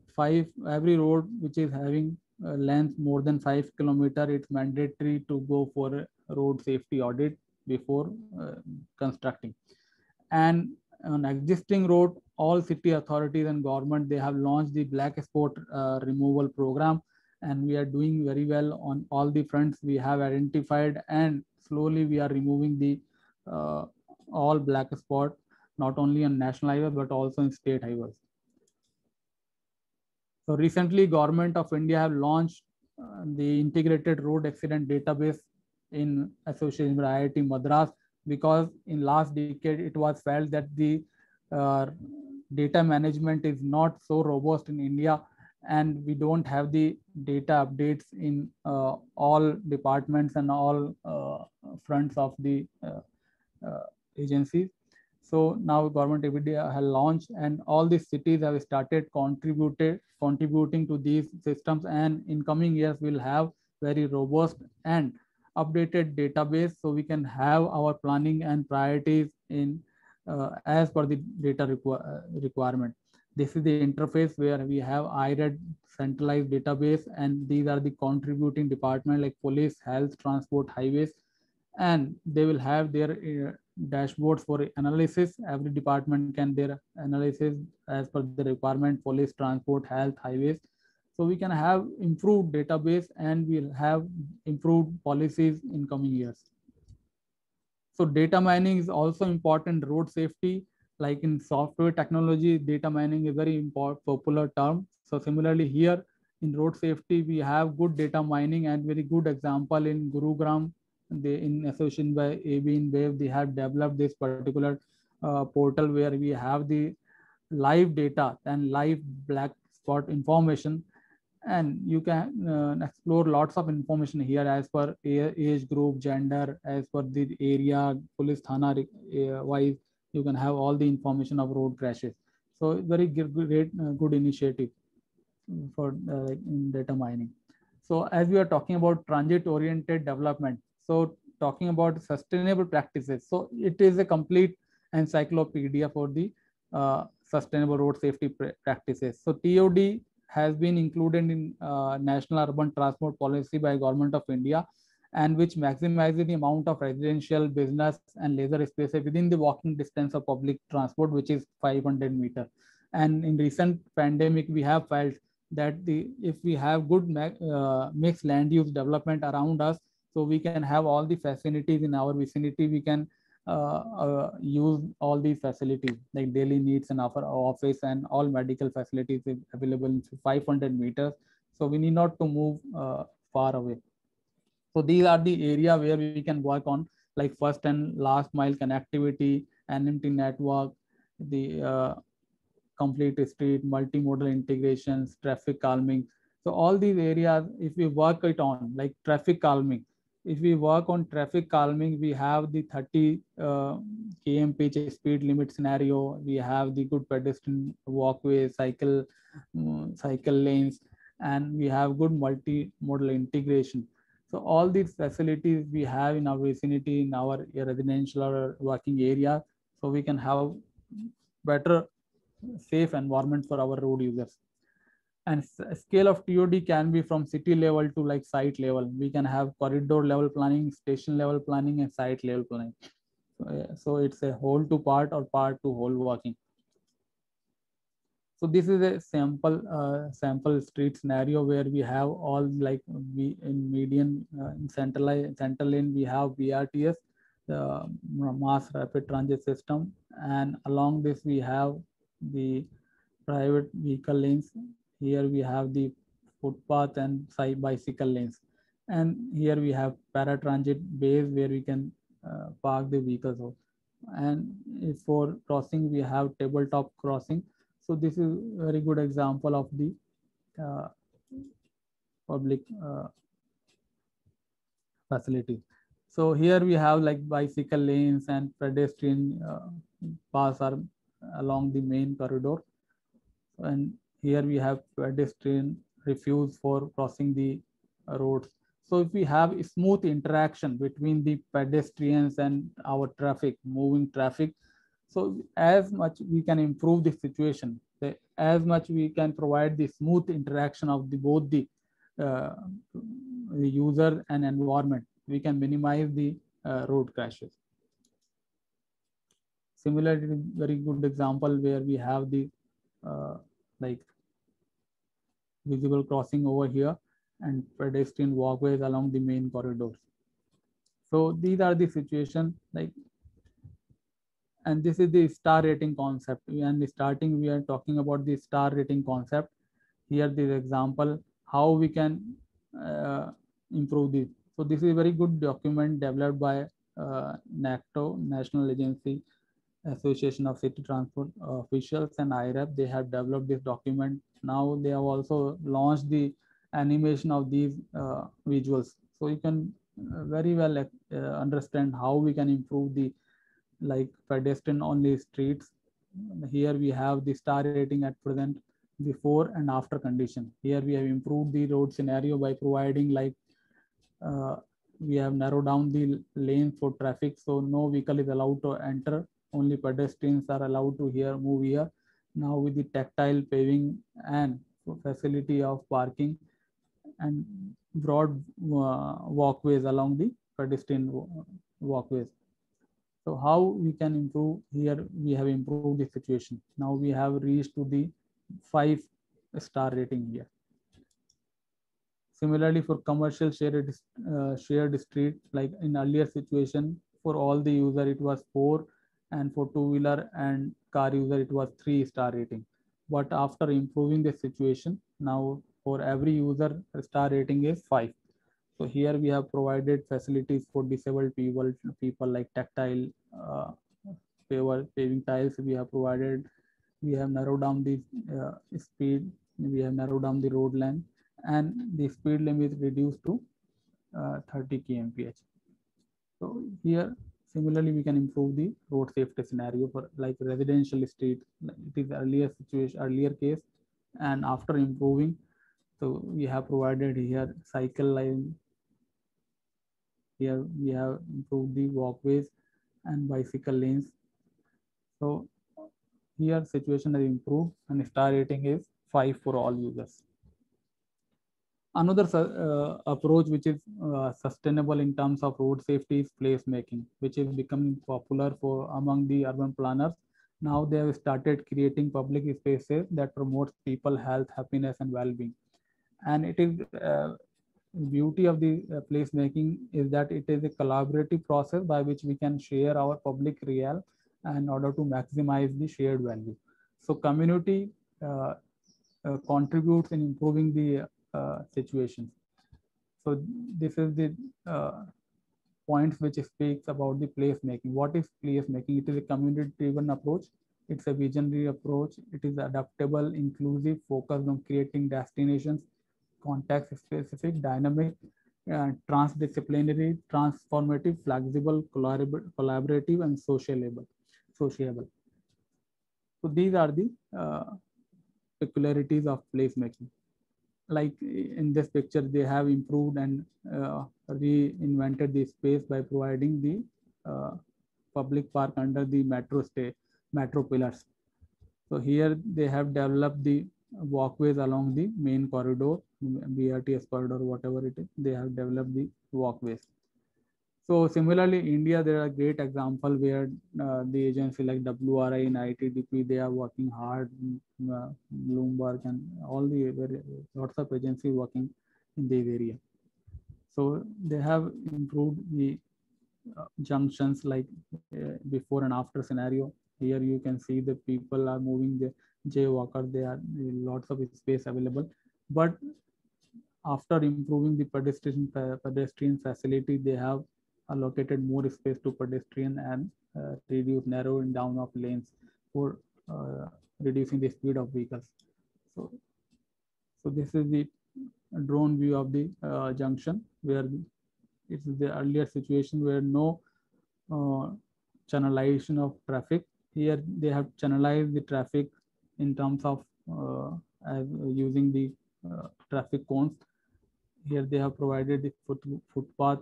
road which is having length more than 5 kilometers, it's mandatory to go for a road safety audit before constructing. And on existing road, all city authorities and government, they have launched the black spot removal program, and we are doing very well on all the fronts we have identified, and slowly we are removing the all black spot, not only on national highways but also in state highways. So recently government of India have launched the integrated road accident database in association with IIT Madras, because in last decade it was felt that the uh, data management is not so robust in India, and we don't have the data updates in all departments and all fronts of the agencies. So now government of India has launched, and all the cities have started contributing to these systems, and in coming years we'll have very robust and updated database, so we can have our planning and priorities in as per the data requirement. This is the interface where we have IRED centralized database, and these are the contributing department like police, health, transport, highways, and they will have their dashboards for analysis. Every department can their analysis as per the requirement: police, transport, health, highways. So we can have improved database and we'll have improved policies in coming years. So data mining is also important. Road safety, like in software technology, data mining is very important popular term. So similarly here in road safety, we have good data mining, and very good example in Gurugram. They, in association by AB InBev, they have developed this particular portal where we have the live data and live black spot information, and you can explore lots of information here as per age group, gender, as per the area, police thana wise. You can have all the information of road crashes. So very great good initiative for in data mining. So as we are talking about transit oriented development, so talking about sustainable practices, so it is a complete encyclopedia for the sustainable road safety practices. So TOD has been included in National Urban Transport Policy by Government of India, and which maximizes the amount of residential, business, and leisure spaces within the walking distance of public transport, which is 500 meters. And in recent pandemic, we have felt that if we have good mixed land use development around us, so we can have all the facilities in our vicinity. We can use all these facilities like daily needs and our office and all medical facilities available in 500 meters. So we need not to move far away. So these are the area where we can work on, like first and last mile connectivity, NMT network, the complete street, multimodal integrations, traffic calming. So all these areas, if we work it on, like traffic calming, if we work on traffic calming, we have the 30 km/h speed limit scenario. We have the good pedestrian walkway, cycle lanes, and we have good multimodal integration. So all these facilities we have in our vicinity, in our residential or working area, so we can have better safe environment for our road users. And scale of TOD can be from city level to like site level. We can have corridor level planning, station level planning, and site level planning. So it's a whole to part or part to whole working. So this is a sample street scenario where we have all like we in median in central lane we have BRTS, the mass rapid transit system, and along this we have the private vehicle lanes. Here we have the footpath and side bicycle lanes, and here we have paratransit bays where we can park the vehicles. And for crossing we have tabletop crossing. So this is a very good example of the public facility. So here we have like bicycle lanes and pedestrian paths are along the main corridor, and here we have pedestrian refuse for crossing the roads. So if we have a smooth interaction between the pedestrians and our traffic, moving traffic, so as much we can improve the situation, as much we can provide the smooth interaction of both the user and environment, we can minimize the road crashes. Similarly, very good example where we have the like visible crossing over here and pedestrian walkways along the main corridors. So these are the situation like, and this is the star rating concept. And starting we are talking about the star rating concept. Here this example how we can improve this. So this is a very good document developed by NACTO, National Agency Association of City Transport Officials, and IREP. They have developed this document. Now they have also launched the animation of these visuals. So you can very well understand how we can improve the like pedestrian only streets. Here we have the star rating at present, before and after condition. Here we have improved the road scenario by providing like we have narrowed down the lanes for traffic, so no vehicle is allowed to enter, only pedestrians are allowed to here move here. now with the tactile paving and facility of parking and broad walkways along the pedestrian walkways. So how we can improve here? We have improved the situation. Now we have reached to the 5-star rating here. Similarly, for commercial shared street, like in earlier situation, for all the user it was 4, and for two-wheeler and car user it was 3-star rating. But after improving the situation, now for every user star rating is 5. So here we have provided facilities for disabled people like tactile paving tiles. We have provided. We have narrowed down the speed. We have narrowed down the road length, and the speed limit is reduced to 30 kmph. So here, similarly, we can improve the road safety scenario for like residential street. It is earlier situation, earlier case, and after improving, so we have provided here cycle line. Here we have improved the walkways and bicycle lanes. So here situation has improved and star rating is 5 for all users. Another approach which is sustainable in terms of road safety is placemaking, which is becoming popular for among the urban planners. Now they have started creating public spaces that promote people health, happiness, and well-being. And it is beauty of the placemaking is that it is a collaborative process by which we can share our public real in order to maximize the shared value. So community contributes in improving the situation. So this is the points which speaks about the placemaking. What is placemaking? It is a community-driven approach. It's a visionary approach. It is adaptable, inclusive, focused on creating destinations, context-specific, dynamic, transdisciplinary, transformative, flexible, collaborative, and sociable. So these are the peculiarities of placemaking. Like in this picture, they have improved and reinvented the space by providing the public park under the metro pillars. So here they have developed the walkways along the main corridor, BRTS corridor, whatever it is. They have developed the walkways. So similarly, India, there are great example where the agency like WRI and ITDP, they are working hard, Bloomberg and all the lots of agencies working in this area. So they have improved the junctions like before and after scenario. Here you can see the people are moving the jaywalker. There are lots of space available, but after improving the pedestrian facility, they have allocated more space to pedestrian and reduce narrowing down of lanes for reducing the speed of vehicles. So this is the drone view of the junction where it's the earlier situation where no channelization of traffic. Here they have channelized the traffic in terms of using the traffic cones. Here they have provided the footpath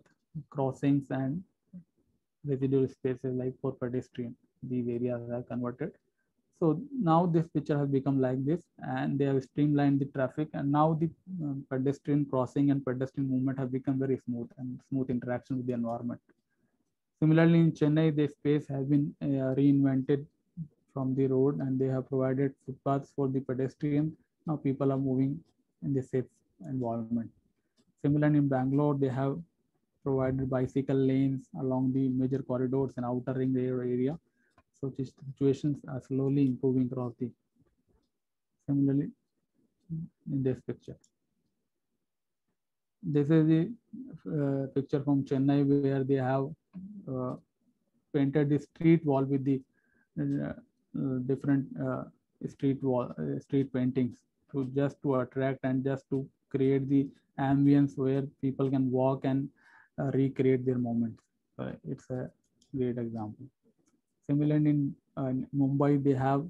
crossings and residual spaces like for pedestrian. These areas are converted. So now this picture has become like this, and they have streamlined the traffic, and now the pedestrian crossing and pedestrian movement have become very smooth and smooth interaction with the environment. Similarly, in Chennai, the space has been reinvented from the road, and they have provided footpaths for the pedestrian. Now people are moving in the safe environment. Similarly, in Bangalore, they have provided bicycle lanes along the major corridors and outer ring area. So these situations are slowly improving across the. Similarly, in this picture, this is the picture from Chennai where they have painted the street wall with the different street paintings to attract and just to create the ambience where people can walk and recreate their moments. It's a great example. Similarly, in Mumbai, they have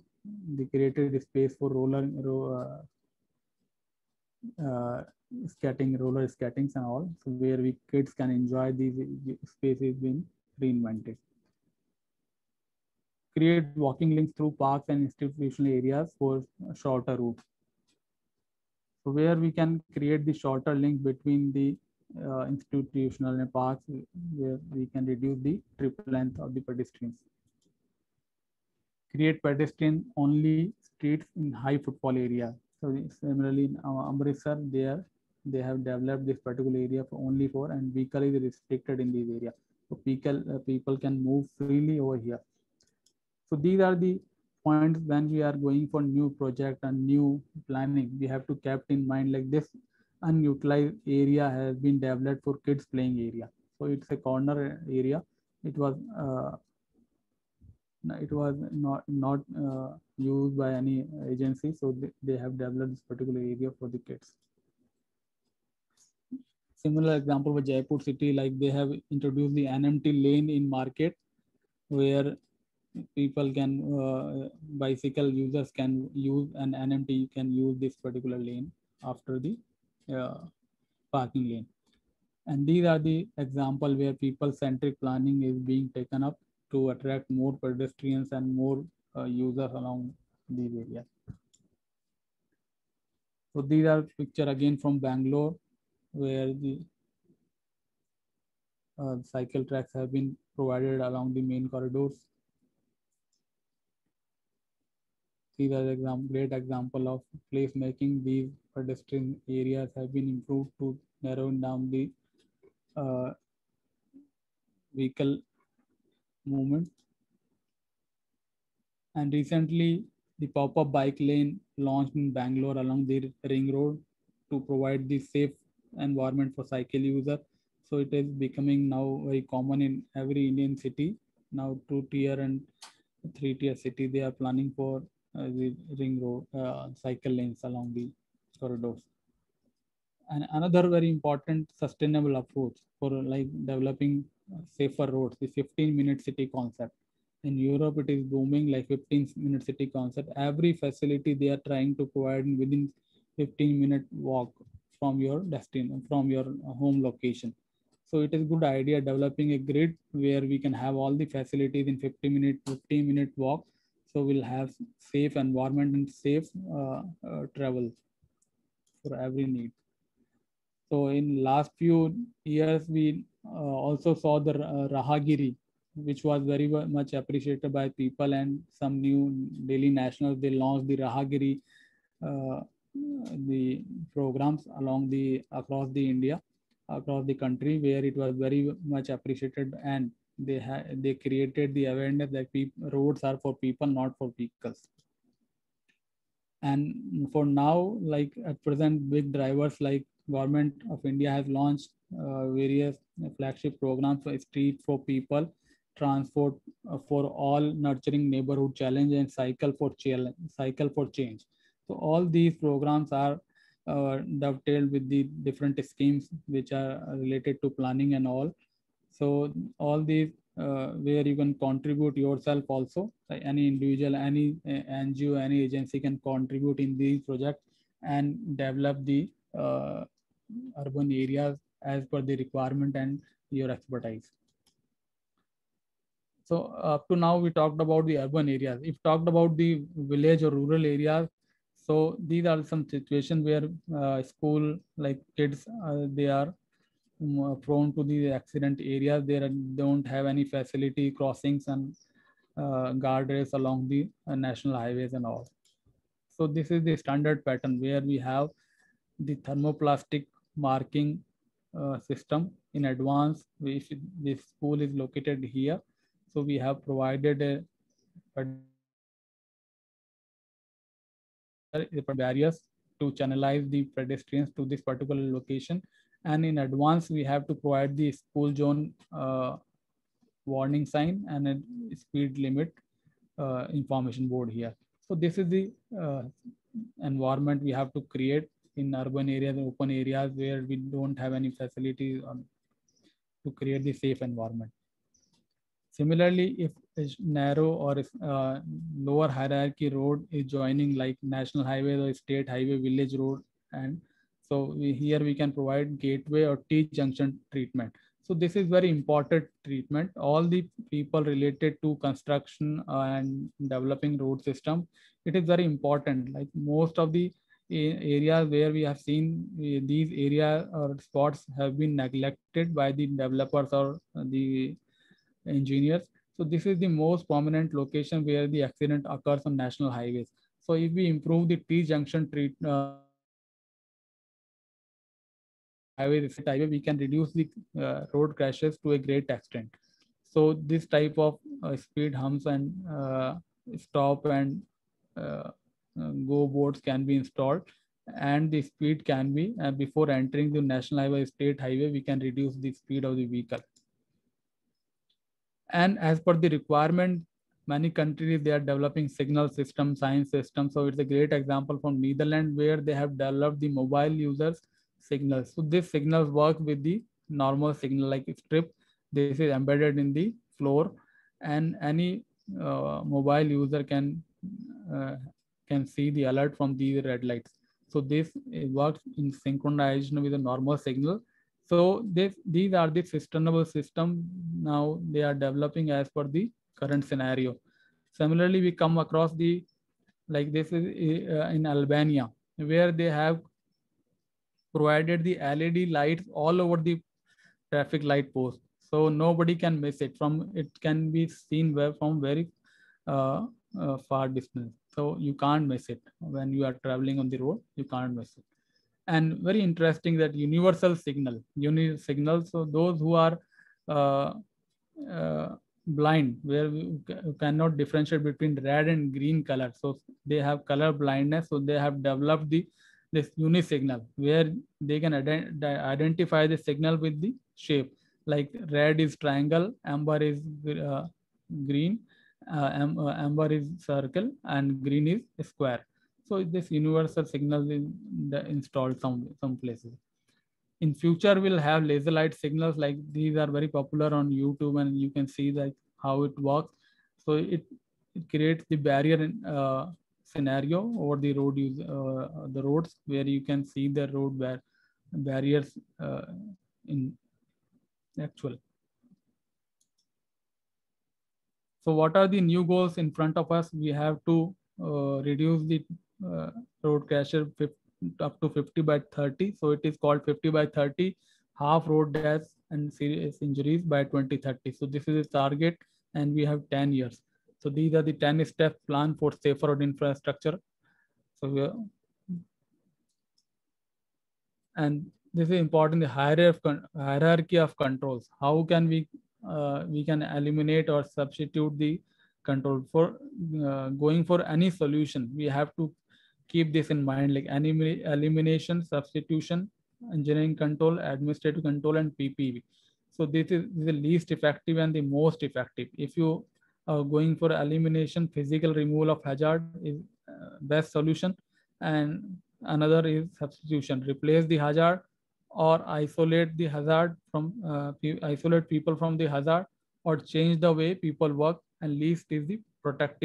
created a space for roller skatings and all, so where kids can enjoy these spaces being reinvented. create walking links through parks and institutional areas for shorter routes. So where we can create the shorter link between the institutional and parks, where we can reduce the trip length of the pedestrians. Create pedestrian only streets in high footfall area. So similarly in Amritsar, they have developed this particular area for only for, and vehicle is restricted in this area. So people can move freely over here. So these are the points when we are going for new project and new planning. We have to keep in mind like this unutilized area has been developed for kids playing area. So it's a corner area. It was not used by any agency. So they have developed this particular area for the kids. Similar example with Jaipur city, like they have introduced the NMT lane in market, where people can bicycle users can use an NMT can use this particular lane after the parking lane. And these are the example where people centric planning is being taken up to attract more pedestrians and more users along these areas. So these are picture again from Bangalore, where the cycle tracks have been provided along the main corridors. These are great example of place making. These pedestrian areas have been improved to narrow down the vehicle movement. And recently, the pop-up bike lane launched in Bangalore along the ring road to provide the safe environment for cycle user. So it is becoming now very common in every Indian city. Now 2-tier and 3-tier city, they are planning for the ring road cycle lanes along the corridors. And another very important sustainable approach for like developing safer roads, the 15-minute city concept. In Europe, it is booming like 15-minute city concept. Every facility they are trying to provide within 15-minute walk from your destination, from your home location. So it is good idea developing a grid where we can have all the facilities in 15-minute walk. So we'll have safe environment and safe travel for every need. So in last few years, we also saw the Rahagiri, which was very much appreciated by people, and some new Delhi nationals, they launched the Rahagiri, the programs across the India, across the country, where it was very much appreciated, and they created the awareness that roads are for people, not for vehicles. And for now, like at present, big drivers like Government of India has launched various flagship programs for Street for People, Transport for All, Nurturing Neighborhood Challenge, and Cycle for Change. So all these programs are dovetailed with the different schemes which are related to planning and all. So all these where you can contribute yourself also, like any individual, any NGO, any agency can contribute in these projects and develop the urban areas as per the requirement and your expertise. So up to now, we talked about the urban areas. If talked about the village or rural areas, so these are some situations where school, like kids, they are prone to the accident areas. They don't have any facility crossings and guardrails along the national highways and all. So this is the standard pattern where we have the thermoplastic marking system in advance. If this school is located here, so we have provided a barriers to channelize the pedestrians to this particular location, and in advance we have to provide the school zone warning sign and a speed limit information board here. So this is the environment we have to create in urban areas and open areas where we don't have any facilities to create the safe environment. Similarly, if a narrow or lower hierarchy road is joining like national highway or state highway, village road, and so here we can provide gateway or T-junction treatment. So So this is very important treatment. All the people related to construction and developing road system, it is very important. Like most of the areas where we have seen these area or spots have been neglected by the developers or the engineers. So this is the most prominent location where the accident occurs on national highways. So if we improve the T junction highway, we can reduce the road crashes to a great extent. So this type of speed humps and stop and go boards can be installed, and the speed can be before entering the national highway, state highway, we can reduce the speed of the vehicle. And as per the requirement, many countries, they are developing signal system, science system. So it's a great example from Netherlands where they have developed the mobile users signals. So this signals work with the normal signal like strip. This is embedded in the floor, and any mobile user can see the alert from these red lights. So this works in synchronization with a normal signal. So these are the sustainable system now they are developing as per the current scenario. Similarly, we come across the, like this is in Albania, where they have provided the LED lights all over the traffic light post. So nobody can miss it. It can be seen from very far distance. So you can't miss it. When you are traveling on the road, you can't miss it. And very interesting that universal signal. So those who are blind, where we cannot differentiate between red and green color. So they have color blindness. So they have developed this unisignal where they can identify the signal with the shape. Like red is triangle, amber is green, amber is circle, and green is square. So this universal signal is installed some places. In future, we'll have laser light signals, like these are very popular on YouTube, and you can see like how it works. So it creates the barrier scenario over the the roads, where you can see the road barriers in actual. So what are the new goals in front of us? We have to reduce the road crashes up to 50 by 30. So it is called 50 by 30, half road deaths and serious injuries by 2030. So this is a target, and we have 10 years. So these are the 10-step plan for safer road infrastructure. So and this is important, the hierarchy of controls. How can we can eliminate or substitute the control for going for any solution? We have to keep this in mind, like elimination, substitution, engineering control, administrative control, and PPV. So this is the least effective and the most effective. If you are going for elimination, physical removal of hazard is best solution, and another is substitution, replace the hazard or isolate the hazard from isolate people from the hazard, or change the way people work, and least is the protect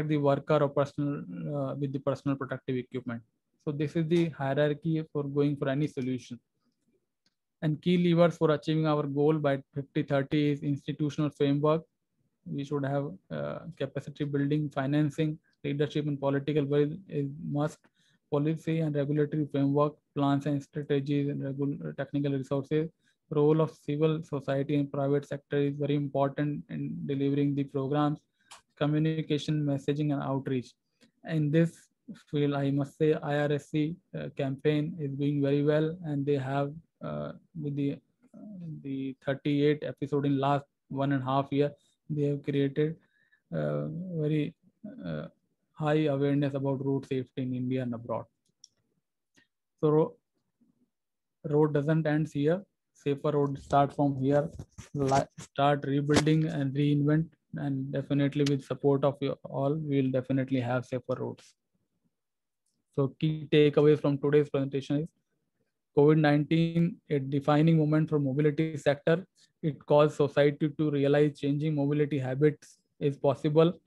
the worker or personal with the personal protective equipment. So this is the hierarchy for going for any solution. And key levers for achieving our goal by 2030 is institutional framework. We should have capacity building, financing, leadership, and political will is must. Policy and regulatory framework, plans and strategies, and technical resources. Role of civil society and private sector is very important in delivering the programs. Communication, messaging, and outreach. In this field, I must say IRSC campaign is doing very well, and they have with the 38 episode in last 1.5 year, they have created very high awareness about road safety in India and abroad. So road doesn't end here. Safer road start from here. Start rebuilding and reinvent, and definitely with support of you all, we will definitely have safer roads. So key takeaways from today's presentation is COVID-19, a defining moment for mobility sector. It caused society to realize changing mobility habits is possible.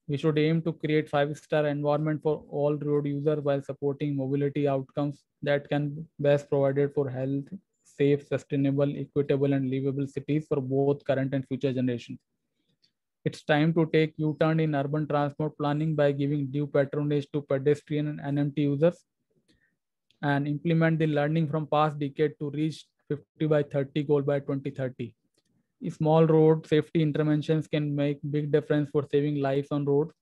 We should aim to create 5-star environment for all road users while supporting mobility outcomes that can best provided for health, safe, sustainable, equitable, and livable cities for both current and future generations. It's time to take U-turn in urban transport planning by giving due patronage to pedestrian and NMT users, and implement the learning from past decade to reach 50 by 30 goal by 2030. Small road safety interventions can make big difference for saving lives on roads.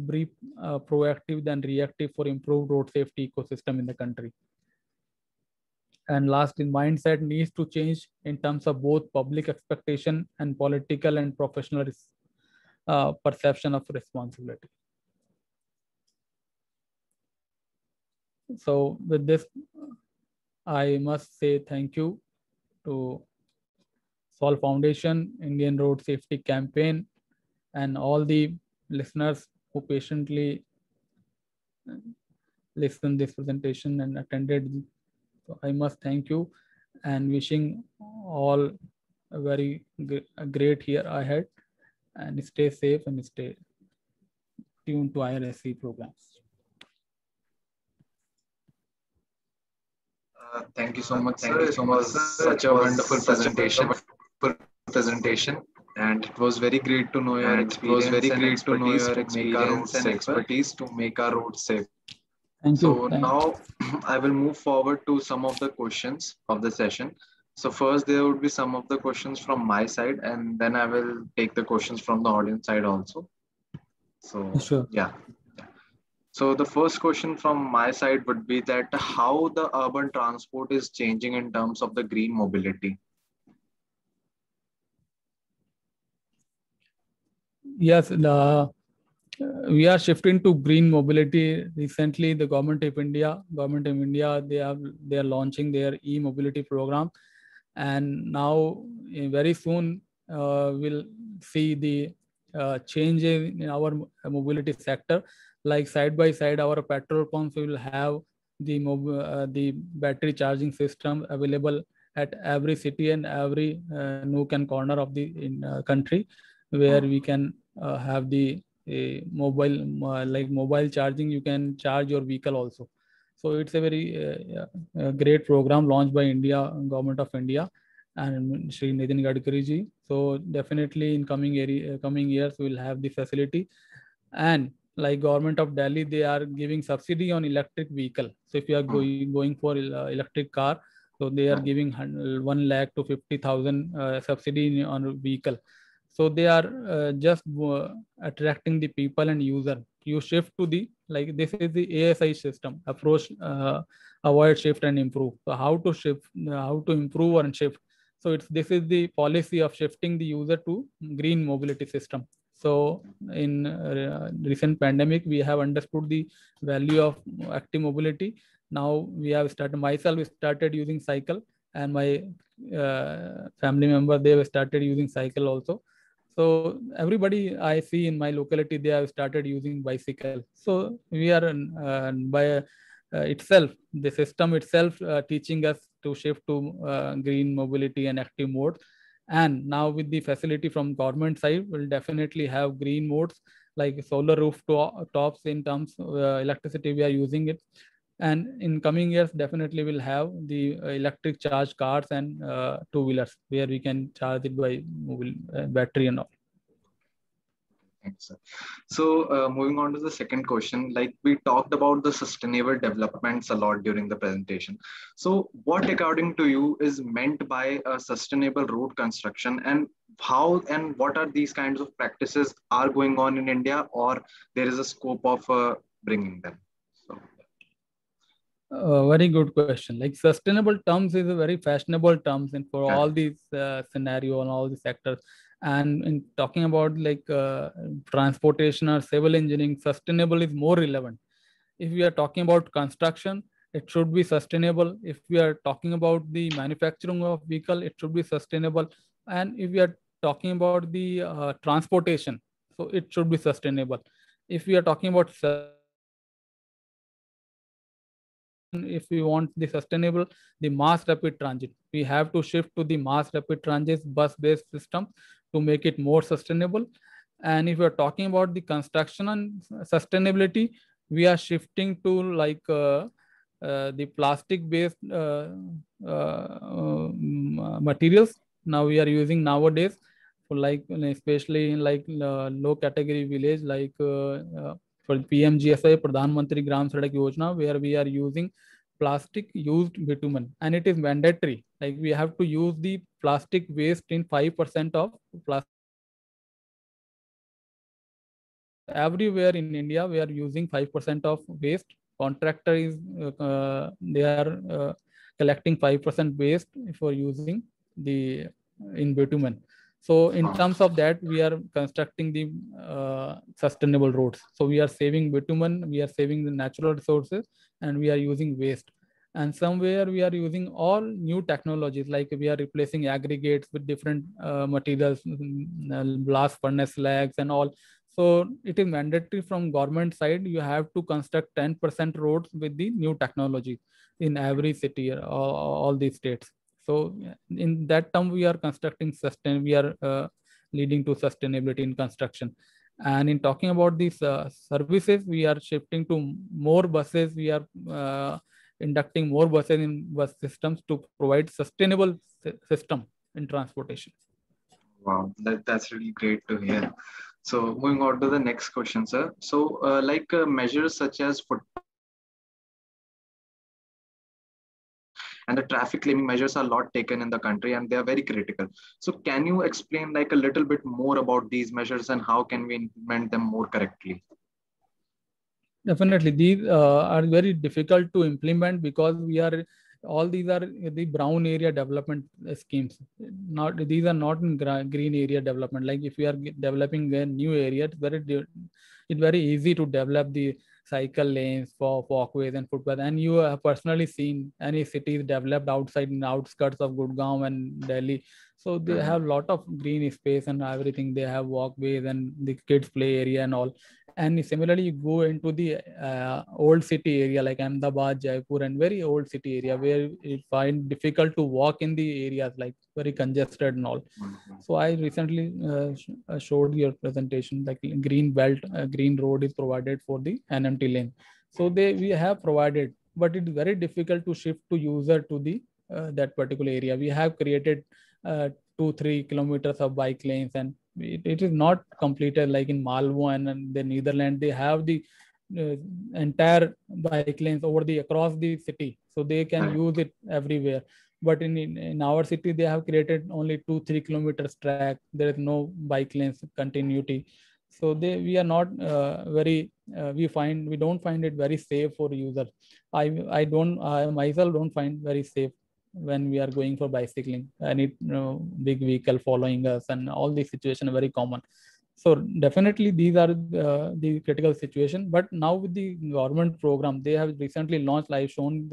Be proactive than reactive for improved road safety ecosystem in the country. And last, in mindset needs to change in terms of both public expectation and political and professional perception of responsibility. So with this, I must say thank you to Sol Foundation, Indian Road Safety Campaign, and all the listeners who patiently listened this presentation and attended. So I must thank you and wishing all a very great year ahead, and stay safe and stay tuned to IRSC programs. Thank you so much, sir. It was such a wonderful presentation, and it was very great to know your experience. It was very great to know your experience and expertise to make our roads safe. Thank you. So now I will move forward to some of the questions of the session. So first there would be some of the questions from my side, and then I will take the questions from the audience side also. So sure. Yeah. So the first question from my side would be that how the urban transport is changing in terms of the green mobility. Yes, we are shifting to green mobility. Recently, the government of India, they are launching their e-mobility program, and now very soon we'll see the change in our mobility sector. Like side by side, our petrol pumps will have the battery charging system available at every city and every nook and corner of the country, where we can have the mobile charging. You can charge your vehicle also. So it's a very great program launched by government of India and Shri Nitin Gadkari ji. So definitely in coming years we'll have the facility. And like government of Delhi, they are giving subsidy on electric vehicle. So if you are going for electric car, so they are giving 1 lakh to 50,000 subsidy on vehicle. So they are just attracting the people and user. You shift to this is the ASI system approach, avoid, shift, and improve. So how to shift, how to improve and shift. So this is the policy of shifting the user to green mobility system. So in recent pandemic, we have understood the value of active mobility. Now we have started using cycle, and my family member, they have started using cycle also. So everybody I see in my locality, they have started using bicycle. So we are by itself, the system itself teaching us to shift to green mobility and active mode. And now with the facility from government side, we'll definitely have green modes like solar rooftops in terms of electricity we are using it. And in coming years, definitely we'll have the electric charge cars and two-wheelers where we can charge it by mobile battery and all. Thanks, sir. So moving on to the second question, like we talked about the sustainable developments a lot during the presentation. So what, according to you, is meant by a sustainable road construction, and how and what are these kinds of practices are going on in India, or there is a scope of bringing them? Very good question. Like sustainable terms is a very fashionable terms and for all these scenario and all the sectors. And in talking about like transportation or civil engineering, sustainable is more relevant. If we are talking about construction, it should be sustainable. If we are talking about the manufacturing of vehicle, it should be sustainable. And if we are talking about the transportation, so it should be sustainable. If we are talking about if we want the sustainable, the mass rapid transit, we have to shift to the mass rapid transit bus-based system to make it more sustainable. And if we're talking about the construction and sustainability, we are shifting to like the plastic-based materials. Now we are using nowadays for like, especially in like low category village, like for PMGSI, Pradhan Mantri Gram Sadak Yojana, where we are using plastic used bitumen, and it is mandatory. Like we have to use the plastic waste in 5% of plastic. Everywhere in India, we are using 5% of waste. Contractor is they are collecting 5% waste for using the in bitumen. So in terms of that, we are constructing the sustainable roads. So we are saving bitumen, we are saving the natural resources, and we are using waste. And somewhere we are using all new technologies, like we are replacing aggregates with different materials, blast furnace slags and all. So it is mandatory from government side. You have to construct 10% roads with the new technology in every city, all these states. So in that term, we are constructing we are leading to sustainability in construction. And in talking about these services, we are shifting to more buses. We are inducting more buses in bus systems to provide sustainable system in transportation. Wow, that's really great to hear. So moving on to the next question, sir. So measures such as foot and the traffic calming measures are a lot taken in the country, and they are very critical. So can you explain like a little bit more about these measures and how can we implement them more correctly? Definitely, these are very difficult to implement because all these are the brown area development schemes. Not these are not in green area development. Like if we are developing a new area, it's very easy to develop the cycle lanes for walkways and footpaths. And you have personally seen any cities developed outside in the outskirts of Gurgaon and Delhi. So they have a lot of green space and everything. They have walkways and the kids play area and all. And similarly, you go into the old city area like Ahmedabad, Jaipur, and very old city area where you find difficult to walk in the areas, like very congested and all. So I recently showed your presentation, like green belt, green road is provided for the NMT lane. So we have provided, but it's very difficult to shift to user to the that particular area. We have created 2-3 kilometers of bike lanes, and it is not completed like in Malmo and the Netherlands. They have the entire bike lanes across the city, so they can use it everywhere. But in our city, they have created only 2-3 kilometers track. There is no bike lanes continuity. So we are not we don't find it very safe for users. I myself don't find very safe when we are going for bicycling. Any big vehicle following us, and all these situations are very common. So definitely these are the critical situation. But now with the government program, they have recently launched, I've shown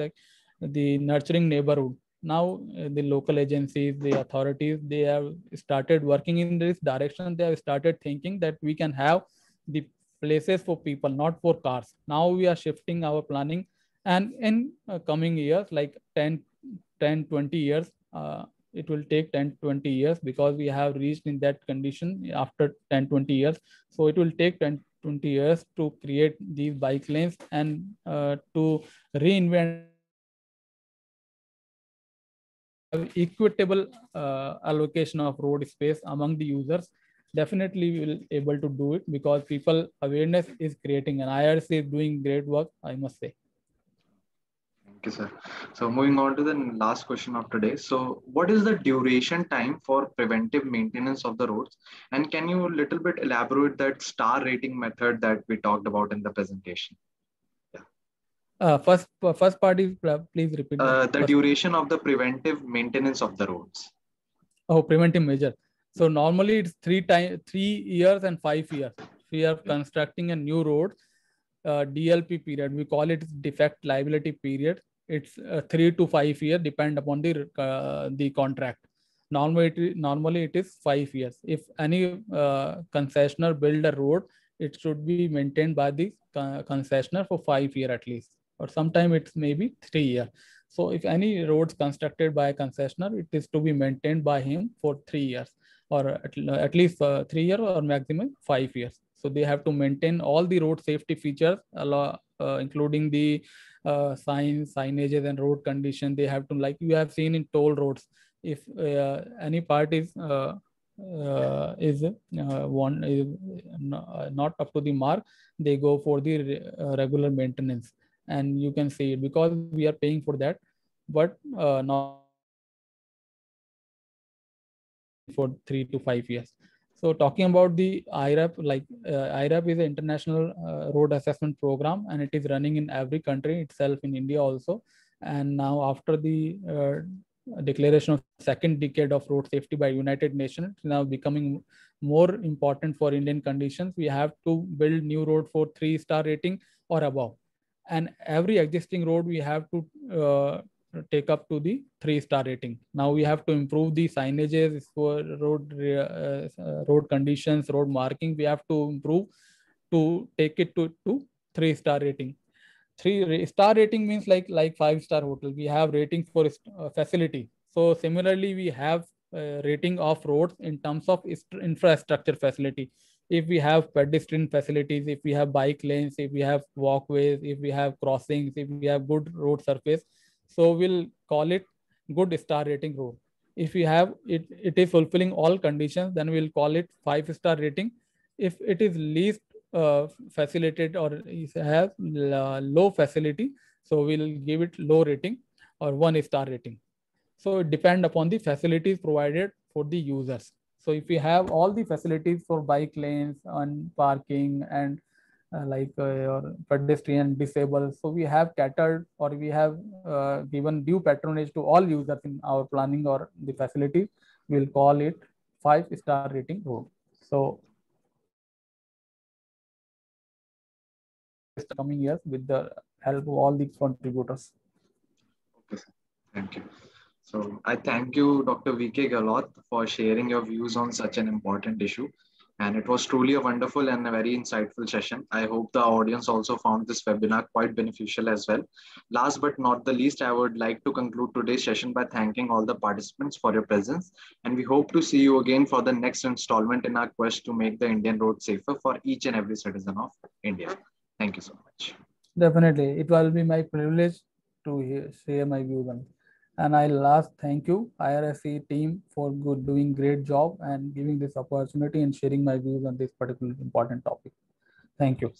the nurturing neighborhood. Now the local agencies, the authorities, they have started working in this direction. They have started thinking that we can have the places for people, not for cars. Now we are shifting our planning, and in coming years, like 10-20 years, it will take 10-20 years, because we have reached in that condition after 10-20 years. So it will take 10-20 years to create these bike lanes and to reinvent equitable allocation of road space among the users. Definitely we will able to do it, because people awareness is creating, and IRC is doing great work, I must say. Thank you, sir. So moving on to the last question of today. So what is the duration time for preventive maintenance of the roads? And can you a little bit elaborate that star rating method that we talked about in the presentation? First part is, please repeat. The duration of the preventive maintenance of the roads. Oh, preventive measure. So normally it's 3 years and 5 years. If we are constructing a new road, DLP period, we call it defect liability period. It's 3 to 5 years, depend upon the contract. Normally it is 5 years. If any concessionaire build a road, it should be maintained by the concessionaire for 5 years at least, or sometime it's maybe 3 years. So if any roads constructed by a concessionaire, it is to be maintained by him for 3 years, or at least 3 years, or maximum 5 years. So they have to maintain all the road safety features, including the signs, signages, and road condition. They have to, like you have seen in toll roads, if any part is not up to the mark, they go for the regular maintenance, and you can see it because we are paying for that. But not for 3 to 5 years. So talking about the IRAP, like IRAP is an international road assessment program, and it is running in every country itself, in India also. And now after the declaration of second decade of road safety by United Nations, it's now becoming more important for Indian conditions. We have to build new road for 3-star rating or above. And every existing road we have to take up to the 3-star rating. Now we have to improve the signages for road conditions, road marking. We have to improve to take it to 3-star rating. 3-star rating means like 5-star hotel. We have ratings for facility. So similarly, we have rating of roads in terms of infrastructure facility. If we have pedestrian facilities, if we have bike lanes, if we have walkways, if we have crossings, if we have good road surface, so we'll call it good star rating road. If we have it is fulfilling all conditions, then we'll call it 5-star rating. If it is least facilitated or has low facility, so we'll give it low rating or 1-star rating. So it depends upon the facilities provided for the users. So if we have all the facilities for bike lanes and parking and or pedestrian, disabled, so we have catered or we have given due patronage to all users in our planning or the facilities, we'll call it 5-star rating road. So coming years with the help of all the contributors. Okay, thank you. So I thank you, Dr. V.K. Gehlaut, for sharing your views on such an important issue. And it was truly a wonderful and a very insightful session. I hope the audience also found this webinar quite beneficial as well. Last but not the least, I would like to conclude today's session by thanking all the participants for your presence. And we hope to see you again for the next installment in our quest to make the Indian road safer for each and every citizen of India. Thank you so much. Definitely. It will be my privilege to share my views on it. And I last thank you, IRSC team, for doing great job and giving this opportunity and sharing my views on this particular important topic. Thank you.